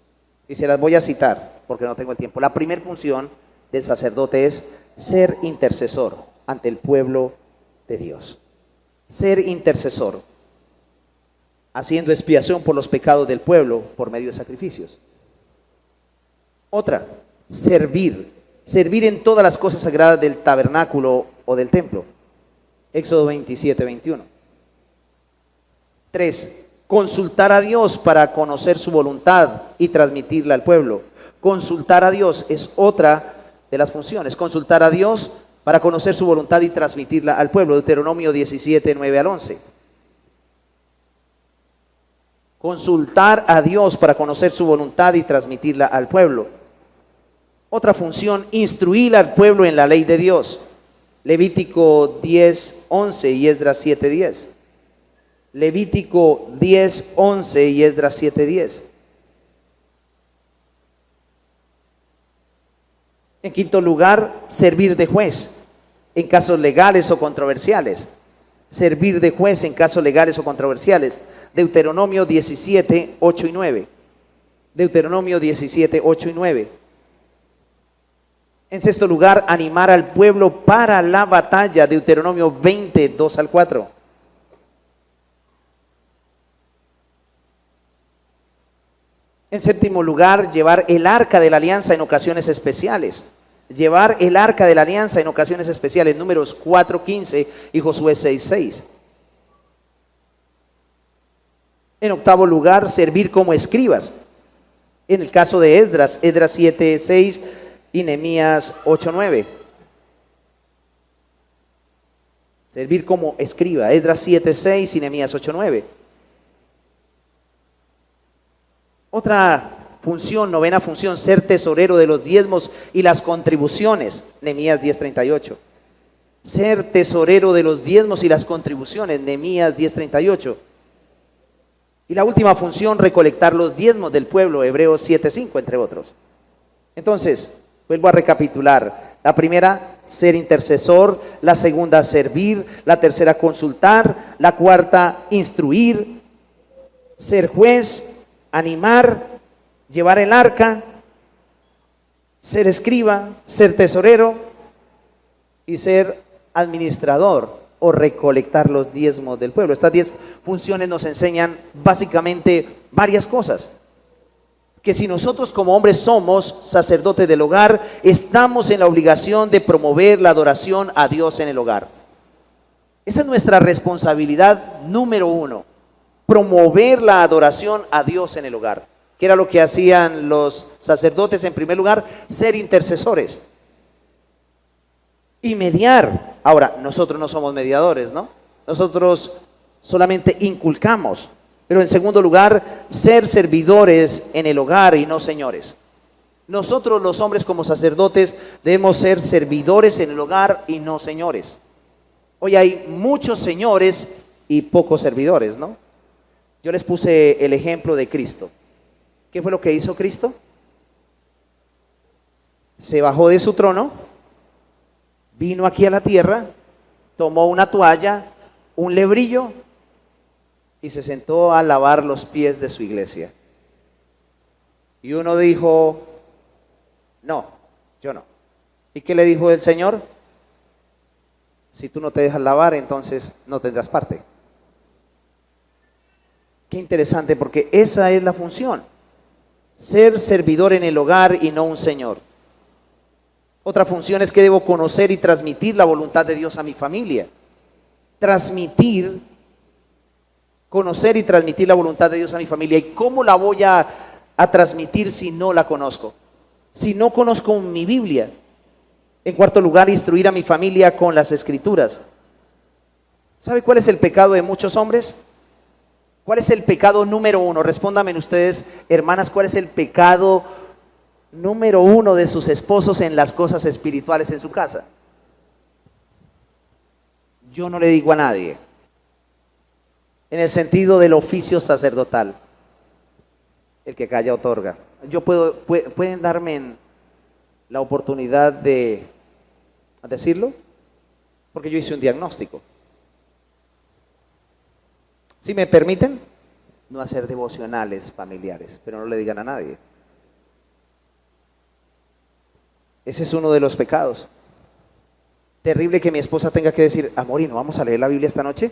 Y se las voy a citar porque no tengo el tiempo. La primera función del sacerdote es ser intercesor ante el pueblo de Dios. Ser intercesor, haciendo expiación por los pecados del pueblo por medio de sacrificios. Otra, servir en todas las cosas sagradas del tabernáculo o del templo. Éxodo 27:21. 3, consultar a Dios para conocer su voluntad y transmitirla al pueblo. Consultar a Dios es otra de las funciones. Consultar a Dios para conocer su voluntad y transmitirla al pueblo. Deuteronomio 17:9 al 11. Consultar a Dios para conocer su voluntad y transmitirla al pueblo. Otra función, instruir al pueblo en la ley de Dios. Levítico 10:11 y Esdras 7:10. Levítico 10:11 y Esdras 7:10. En quinto lugar, servir de juez en casos legales o controversiales. Servir de juez en casos legales o controversiales. Deuteronomio 17:8 y 9. Deuteronomio 17:8 y 9. En sexto lugar, animar al pueblo para la batalla. Deuteronomio 20:2 al 4. En séptimo lugar, llevar el arca de la alianza en ocasiones especiales. Llevar el arca de la alianza en ocasiones especiales. Números 4:15 y Josué 6:6. En octavo lugar, servir como escribas. En el caso de Esdras, Esdras 7:6 y Nehemías 8:9. Servir como escriba, Esdras 7:6 y Nehemías 8:9. Otra función, novena función, ser tesorero de los diezmos y las contribuciones, Nehemías 10:38. Ser tesorero de los diezmos y las contribuciones, Nehemías 10:38. Y la última función, recolectar los diezmos del pueblo, Hebreos 7:5, entre otros. Entonces, vuelvo a recapitular. La primera, ser intercesor. La segunda, servir. La tercera, consultar. La cuarta, instruir. Ser juez, animar, llevar el arca, ser escriba, ser tesorero y ser administrador o recolectar los diezmos del pueblo. Estas 10 funciones nos enseñan básicamente varias cosas. Que si nosotros como hombres somos sacerdotes del hogar, estamos en la obligación de promover la adoración a Dios en el hogar. Esa es nuestra responsabilidad número 1, promover la adoración a Dios en el hogar. ¿Qué era lo que hacían los sacerdotes? En primer lugar, ser intercesores y mediar. Ahora, nosotros no somos mediadores, ¿no? Nosotros solamente inculcamos. Pero en segundo lugar, ser servidores en el hogar y no señores. Nosotros los hombres como sacerdotes debemos ser servidores en el hogar y no señores. Hoy hay muchos señores y pocos servidores, ¿no? Yo les puse el ejemplo de Cristo. ¿Qué fue lo que hizo Cristo? Se bajó de su trono, vino aquí a la tierra, tomó una toalla, un lebrillo y se sentó a lavar los pies de su iglesia. Y uno dijo, no, yo no. ¿Y qué le dijo el Señor? Si tú no te dejas lavar, entonces no tendrás parte. Qué interesante, porque esa es la función. Ser servidor en el hogar y no un señor. Otra función es que debo conocer y transmitir la voluntad de Dios a mi familia. Transmitir, conocer y transmitir la voluntad de Dios a mi familia. ¿Y cómo la voy a transmitir si no la conozco? Si no conozco mi Biblia. En cuarto lugar, instruir a mi familia con las Escrituras. ¿Sabe cuál es el pecado de muchos hombres? ¿Cuál es el pecado número 1? Respóndanme ustedes, hermanas, ¿cuál es el pecado número 1 de sus esposos en las cosas espirituales en su casa? Yo no le digo a nadie. En el sentido del oficio sacerdotal. El que calla otorga. ¿Pueden darme la oportunidad de decirlo? Porque yo hice un diagnóstico. Si me permiten, no hacer devocionales familiares, pero no le digan a nadie. Ese es uno de los pecados. Terrible que mi esposa tenga que decir, amor, ¿y no vamos a leer la Biblia esta noche?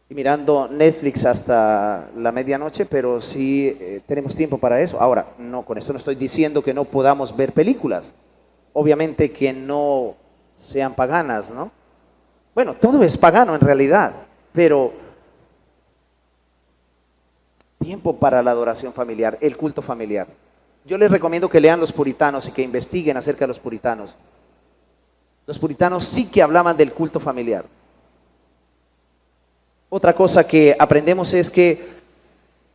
Y mirando Netflix hasta la medianoche, pero sí tenemos tiempo para eso. Ahora, no, con esto no estoy diciendo que no podamos ver películas. Obviamente que no sean paganas, ¿no? Bueno, todo es pagano en realidad, pero tiempo para la adoración familiar, el culto familiar. Yo les recomiendo que lean los puritanos y que investiguen acerca de los puritanos. Los puritanos sí que hablaban del culto familiar. Otra cosa que aprendemos es que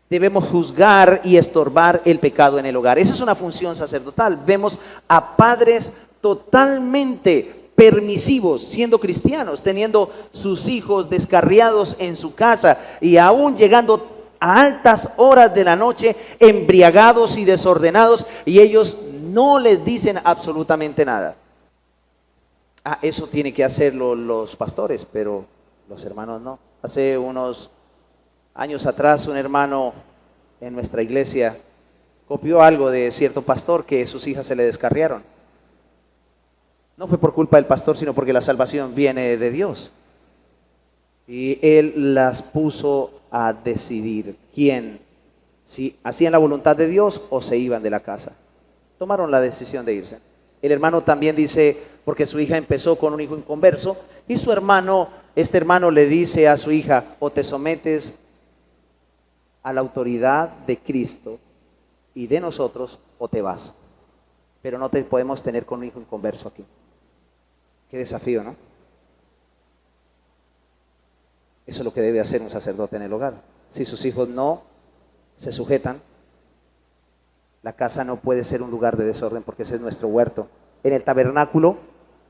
debemos juzgar y estorbar el pecado en el hogar. Esa es una función sacerdotal. Vemos a padres totalmente permisivos, siendo cristianos, teniendo sus hijos descarriados en su casa y aún llegando a altas horas de la noche, embriagados y desordenados, y ellos no les dicen absolutamente nada. Eso tiene que hacerlo los pastores, pero los hermanos no. Hace unos años atrás, un hermano en nuestra iglesia copió algo de cierto pastor que sus hijas se le descarriaron. No fue por culpa del pastor, sino porque la salvación viene de Dios. Y él las puso a decidir quién si hacían la voluntad de Dios o se iban de la casa. Tomaron la decisión de irse. El hermano también dice, porque su hija empezó con un hijo inconverso, y este hermano le dice a su hija, o te sometes a la autoridad de Cristo y de nosotros, o te vas. Pero no te podemos tener con un hijo inconverso aquí. Qué desafío, ¿no? Eso es lo que debe hacer un sacerdote en el hogar. Si sus hijos no se sujetan, la casa no puede ser un lugar de desorden, porque ese es nuestro huerto. En el tabernáculo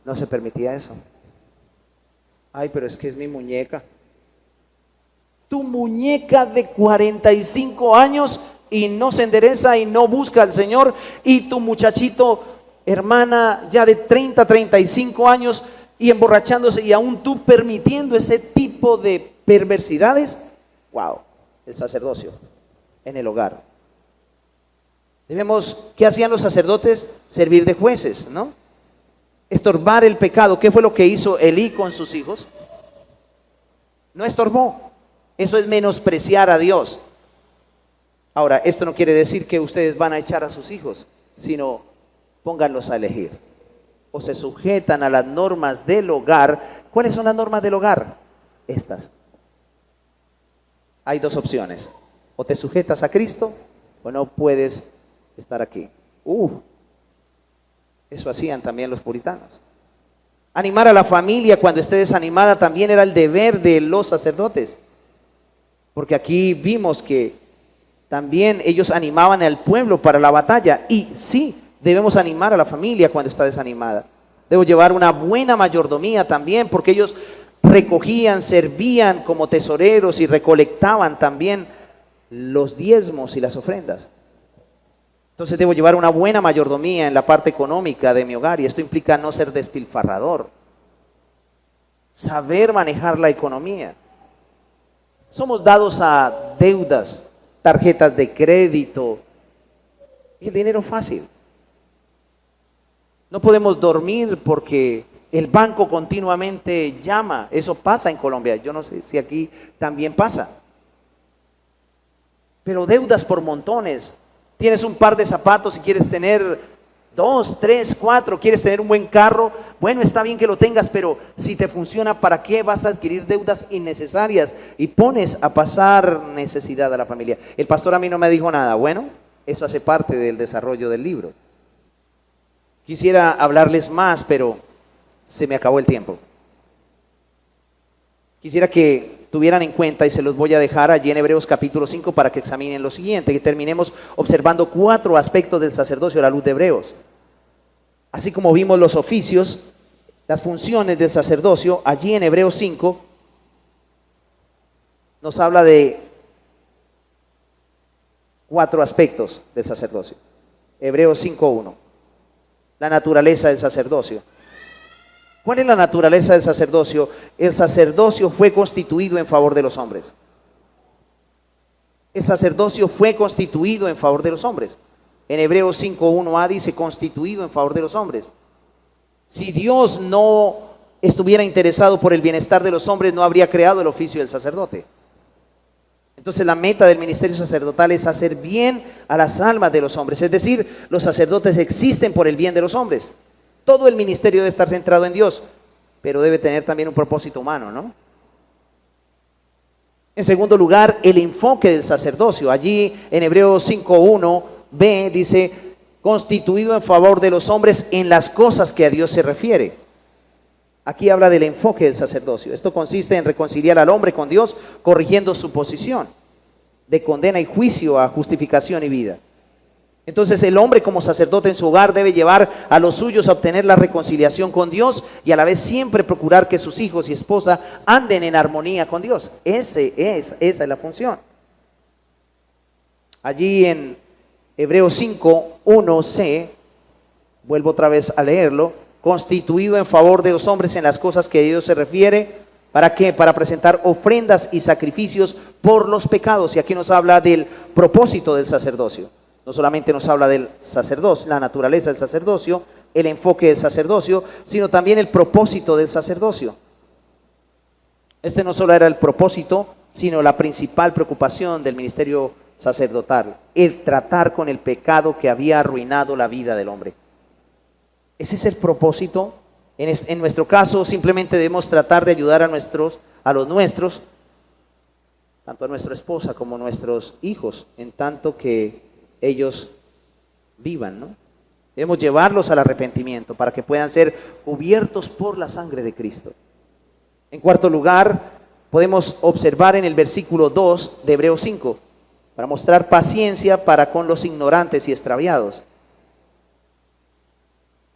no se permitía eso. Ay, pero es que es mi muñeca. Tu muñeca de 45 años y no se endereza y no busca al Señor, y tu muchachito, hermana, ya de 30, 35 años y emborrachándose, y aún tú permitiendo ese tipo de perversidades. Wow, el sacerdocio en el hogar. ¿Qué hacían los sacerdotes? Servir de jueces, ¿no? Estorbar el pecado. ¿Qué fue lo que hizo Elí con sus hijos? No estorbó. Eso es menospreciar a Dios. Ahora, esto no quiere decir que ustedes van a echar a sus hijos, sino pónganlos a elegir. O se sujetan a las normas del hogar. ¿Cuáles son las normas del hogar? Estas. Hay dos opciones. O te sujetas a Cristo o no puedes estar aquí. Eso hacían también los puritanos. Animar a la familia cuando esté desanimada también era el deber de los sacerdotes. Porque aquí vimos que también ellos animaban al pueblo para la batalla. Y sí, debemos animar a la familia cuando está desanimada. Debo llevar una buena mayordomía también, porque ellos recogían, servían como tesoreros y recolectaban también los diezmos y las ofrendas. Entonces debo llevar una buena mayordomía en la parte económica de mi hogar, y esto implica no ser despilfarrador, saber manejar la economía. Somos dados a deudas, tarjetas de crédito, y el dinero fácil. No podemos dormir porque el banco continuamente llama. Eso pasa en Colombia, yo no sé si aquí también pasa. Pero deudas por montones. Tienes un par de zapatos y quieres tener 2, 3, 4, quieres tener un buen carro. Bueno, está bien que lo tengas, pero si te funciona, ¿para qué vas a adquirir deudas innecesarias y pones a pasar necesidad a la familia? El pastor a mí no me dijo nada. Bueno, eso hace parte del desarrollo del libro. Quisiera hablarles más, pero se me acabó el tiempo. Quisiera que tuvieran en cuenta, y se los voy a dejar allí en Hebreos capítulo 5 para que examinen lo siguiente, que terminemos observando 4 aspectos del sacerdocio a la luz de Hebreos. Así como vimos los oficios, las funciones del sacerdocio, allí en Hebreos 5 nos habla de 4 aspectos del sacerdocio. Hebreos 5:1, la naturaleza del sacerdocio. ¿Cuál es la naturaleza del sacerdocio? El sacerdocio fue constituido en favor de los hombres. El sacerdocio fue constituido en favor de los hombres. En Hebreos 5:1a dice constituido en favor de los hombres. Si Dios no estuviera interesado por el bienestar de los hombres, no habría creado el oficio del sacerdote. Entonces la meta del ministerio sacerdotal es hacer bien a las almas de los hombres. Es decir, los sacerdotes existen por el bien de los hombres. Todo el ministerio debe estar centrado en Dios, pero debe tener también un propósito humano, ¿no? En segundo lugar, el enfoque del sacerdocio. Allí en Hebreos 5:1b dice, constituido en favor de los hombres en las cosas que a Dios se refiere. Aquí habla del enfoque del sacerdocio. Esto consiste en reconciliar al hombre con Dios, corrigiendo su posición de condena y juicio a justificación y vida. Entonces el hombre como sacerdote en su hogar debe llevar a los suyos a obtener la reconciliación con Dios, y a la vez siempre procurar que sus hijos y esposa anden en armonía con Dios. Esa es la función. Allí en Hebreos 5:1c, vuelvo otra vez a leerlo, constituido en favor de los hombres en las cosas que a Dios se refiere. ¿Para qué? Para presentar ofrendas y sacrificios por los pecados. Y aquí nos habla del propósito del sacerdocio. No solamente nos habla del sacerdocio, la naturaleza del sacerdocio, el enfoque del sacerdocio, sino también el propósito del sacerdocio. Este no solo era el propósito, sino la principal preocupación del ministerio sacerdotal, el tratar con el pecado que había arruinado la vida del hombre. Ese es el propósito. En nuestro caso, simplemente debemos tratar de ayudar a los nuestros, tanto a nuestra esposa como a nuestros hijos, en tanto que ellos vivan, ¿no? Debemos llevarlos al arrepentimiento para que puedan ser cubiertos por la sangre de Cristo. En cuarto lugar, podemos observar en el versículo 2 de Hebreos 5, para mostrar paciencia para con los ignorantes y extraviados.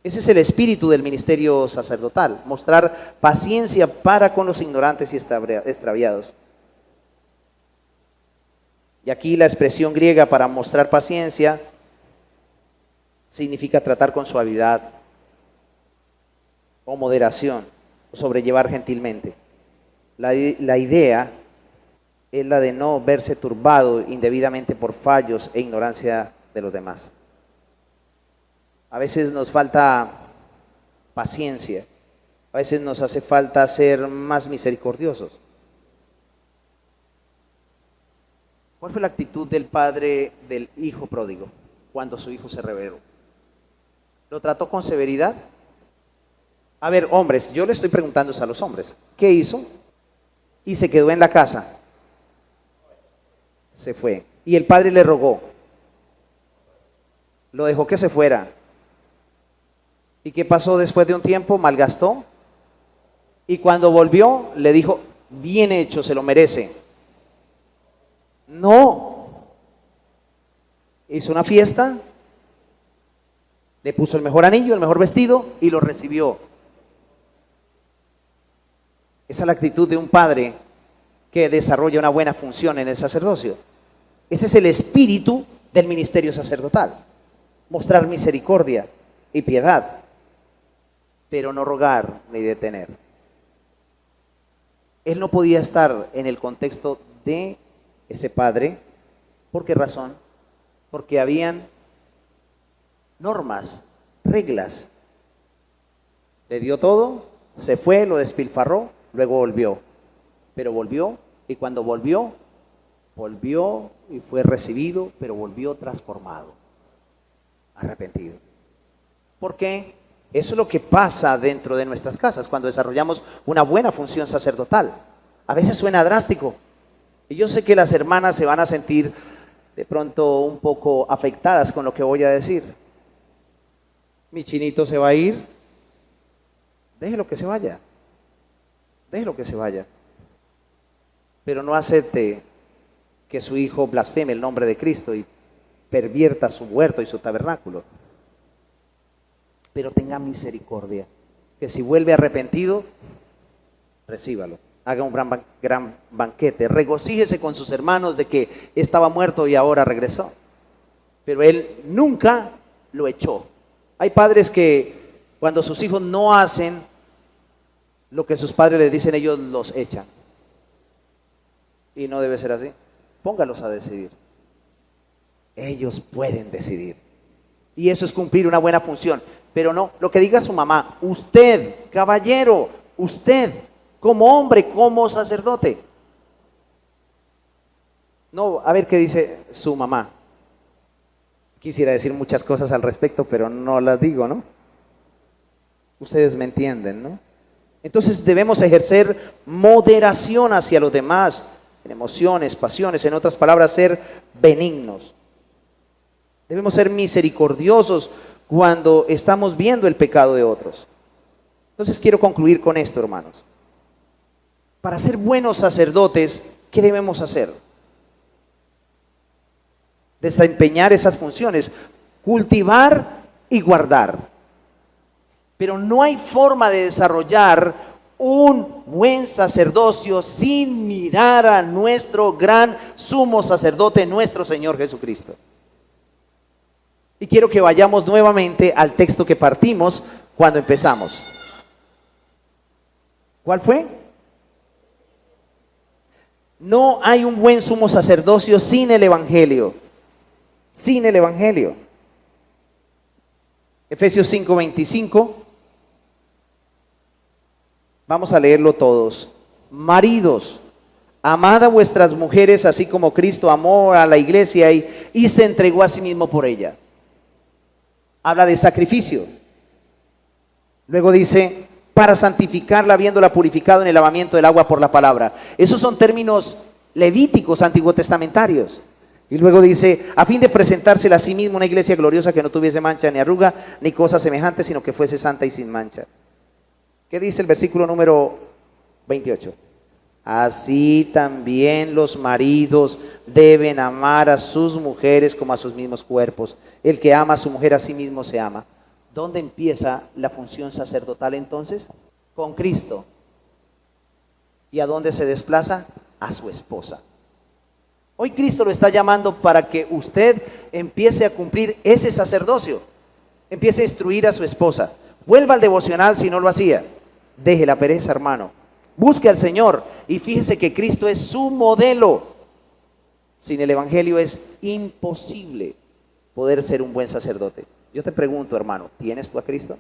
Ese es el espíritu del ministerio sacerdotal, mostrar paciencia para con los ignorantes y extraviados. Y aquí la expresión griega para mostrar paciencia significa tratar con suavidad o moderación, o sobrellevar gentilmente. La idea es la de no verse turbado indebidamente por fallos e ignorancia de los demás. A veces nos falta paciencia, a veces nos hace falta ser más misericordiosos. ¿Cuál fue la actitud del padre del hijo pródigo cuando su hijo se rebeló? ¿Lo trató con severidad? A ver, hombres, yo le estoy preguntando a los hombres, ¿qué hizo? Y se quedó en la casa. Se fue. Y el padre le rogó. Lo dejó que se fuera. ¿Y qué pasó después de un tiempo? Malgastó. Y cuando volvió, le dijo, bien hecho, se lo merece. No. Hizo una fiesta, le puso el mejor anillo, el mejor vestido y lo recibió. Esa es la actitud de un padre que desarrolla una buena función en el sacerdocio. Ese es el espíritu del ministerio sacerdotal. Mostrar misericordia y piedad, pero no rogar ni detener. Él no podía estar en el contexto de ese padre. ¿Por qué razón? Porque habían normas, reglas. Le dio todo, se fue, lo despilfarró, luego volvió. Pero volvió, y cuando volvió y fue recibido, pero volvió transformado, arrepentido. ¿Por qué? Eso es lo que pasa dentro de nuestras casas cuando desarrollamos una buena función sacerdotal. A veces suena drástico, y yo sé que las hermanas se van a sentir de pronto un poco afectadas con lo que voy a decir. Mi chinito se va a ir, déjelo que se vaya, déjelo que se vaya. Pero no acepte que su hijo blasfeme el nombre de Cristo y pervierta su huerto y su tabernáculo. Pero tenga misericordia, que si vuelve arrepentido, recíbalo. Haga un gran banquete, regocíjese con sus hermanos de que estaba muerto y ahora regresó. Pero él nunca lo echó. Hay padres que cuando sus hijos no hacen lo que sus padres les dicen, ellos los echan. Y no debe ser así. Póngalos a decidir. Ellos pueden decidir. Y eso es cumplir una buena función. Pero no, lo que diga su mamá, usted, caballero, usted, como hombre, como sacerdote. No, a ver qué dice su mamá. Quisiera decir muchas cosas al respecto, pero no las digo, ¿no? Ustedes me entienden, ¿no? Entonces debemos ejercer moderación hacia los demás, en emociones, pasiones, en otras palabras, ser benignos. Debemos ser misericordiosos cuando estamos viendo el pecado de otros. Entonces quiero concluir con esto, hermanos. Para ser buenos sacerdotes, ¿qué debemos hacer? Desempeñar esas funciones, cultivar y guardar. Pero no hay forma de desarrollar un buen sacerdocio sin mirar a nuestro gran sumo sacerdote, nuestro Señor Jesucristo. Y quiero que vayamos nuevamente al texto que partimos cuando empezamos. ¿Cuál fue? No hay un buen sumo sacerdocio sin el Evangelio. Sin el Evangelio. Efesios 5:25. Vamos a leerlo todos. Maridos, Amad a vuestras mujeres así como Cristo amó a la iglesia y se entregó a sí mismo por ella. Habla de sacrificio. Luego dice, para santificarla, habiéndola purificado en el lavamiento del agua por la palabra. Esos son términos levíticos antiguo testamentarios. Y luego dice, a fin de presentársela a sí mismo una iglesia gloriosa que no tuviese mancha ni arruga ni cosa semejante, sino que fuese santa y sin mancha. ¿Qué dice el versículo número 28? Así también los maridos deben amar a sus mujeres como a sus mismos cuerpos. El que ama a su mujer a sí mismo se ama. ¿Dónde empieza la función sacerdotal entonces? Con Cristo. ¿Y a dónde se desplaza? A su esposa. Hoy Cristo lo está llamando para que usted empiece a cumplir ese sacerdocio. Empiece a instruir a su esposa. Vuelva al devocional si no lo hacía. Deje la pereza, hermano. Busque al Señor y fíjese que Cristo es su modelo. Sin el Evangelio es imposible poder ser un buen sacerdote. Yo te pregunto, hermano, ¿tienes tú a Cristo?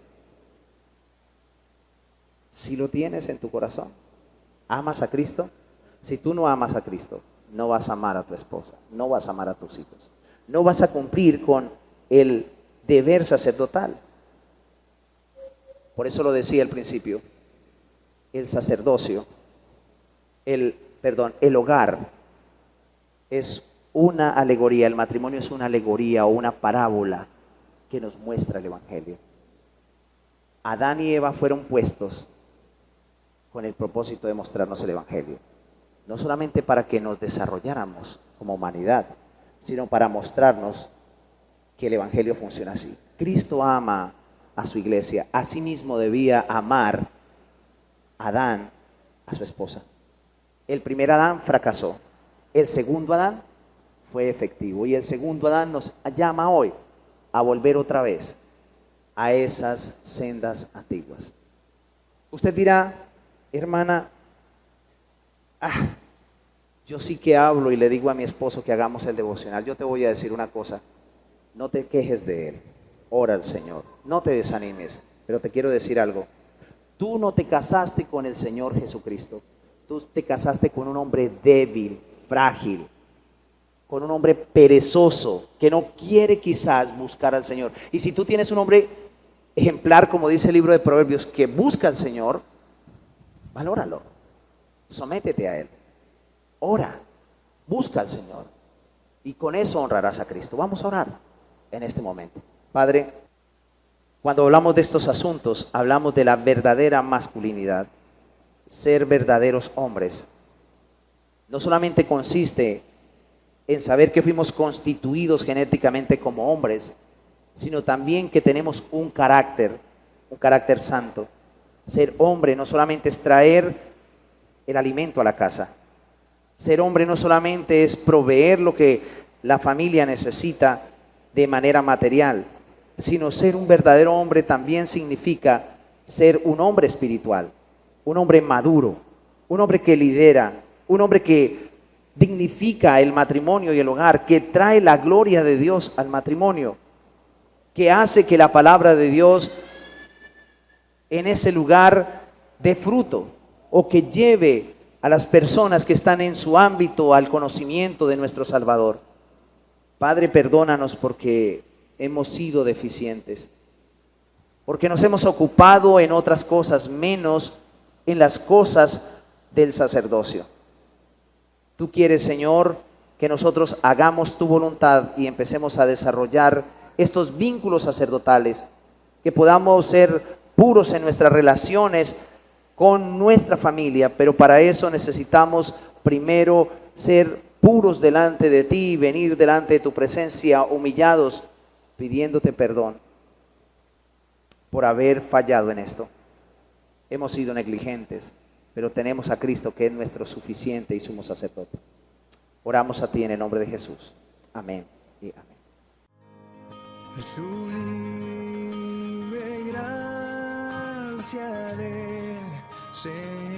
Si lo tienes en tu corazón, ¿amas a Cristo? Si tú no amas a Cristo, no vas a amar a tu esposa, no vas a amar a tus hijos, no vas a cumplir con el deber sacerdotal. Por eso lo decía al principio. El sacerdocio, el hogar es una alegoría, el matrimonio es una alegoría o una parábola que nos muestra el Evangelio. Adán y Eva fueron puestos con el propósito de mostrarnos el Evangelio, no solamente para que nos desarrolláramos como humanidad, sino para mostrarnos que el Evangelio funciona así. Cristo ama a su iglesia, asimismo debía amar Adán a su esposa. El primer Adán fracasó, el segundo Adán fue efectivo y el segundo Adán nos llama hoy a volver otra vez a esas sendas antiguas. Usted dirá, hermana, yo sí que hablo y le digo a mi esposo que hagamos el devocional. Yo te voy a decir una cosa, no te quejes de él, ora al Señor, no te desanimes, pero te quiero decir algo. Tú no te casaste con el Señor Jesucristo. Tú te casaste con un hombre débil, frágil, con un hombre perezoso, que no quiere quizás buscar al Señor. Y si tú tienes un hombre ejemplar, como dice el libro de Proverbios, que busca al Señor, valóralo, sométete a Él, ora, busca al Señor. Y con eso honrarás a Cristo. Vamos a orar en este momento. Padre, cuando hablamos de estos asuntos, hablamos de la verdadera masculinidad. Ser verdaderos hombres no solamente consiste en saber que fuimos constituidos genéticamente como hombres, sino también que tenemos un carácter santo. Ser hombre no solamente es traer el alimento a la casa. Ser hombre no solamente es proveer lo que la familia necesita de manera material, sino ser un verdadero hombre también significa ser un hombre espiritual, un hombre maduro, un hombre que lidera, un hombre que dignifica el matrimonio y el hogar, que trae la gloria de Dios al matrimonio, que hace que la palabra de Dios en ese lugar dé fruto o que lleve a las personas que están en su ámbito al conocimiento de nuestro Salvador. Padre, perdónanos porque hemos sido deficientes, porque nos hemos ocupado en otras cosas, menos en las cosas del sacerdocio. Tú quieres, Señor, que nosotros hagamos tu voluntad y empecemos a desarrollar estos vínculos sacerdotales, que podamos ser puros en nuestras relaciones con nuestra familia, pero para eso necesitamos primero ser puros delante de ti y venir delante de tu presencia humillados, pidiéndote perdón por haber fallado en esto. Hemos sido negligentes, pero tenemos a Cristo, que es nuestro suficiente y sumo sacerdote. Oramos a ti en el nombre de Jesús. Amén y amén. Sublime gracia del Señor.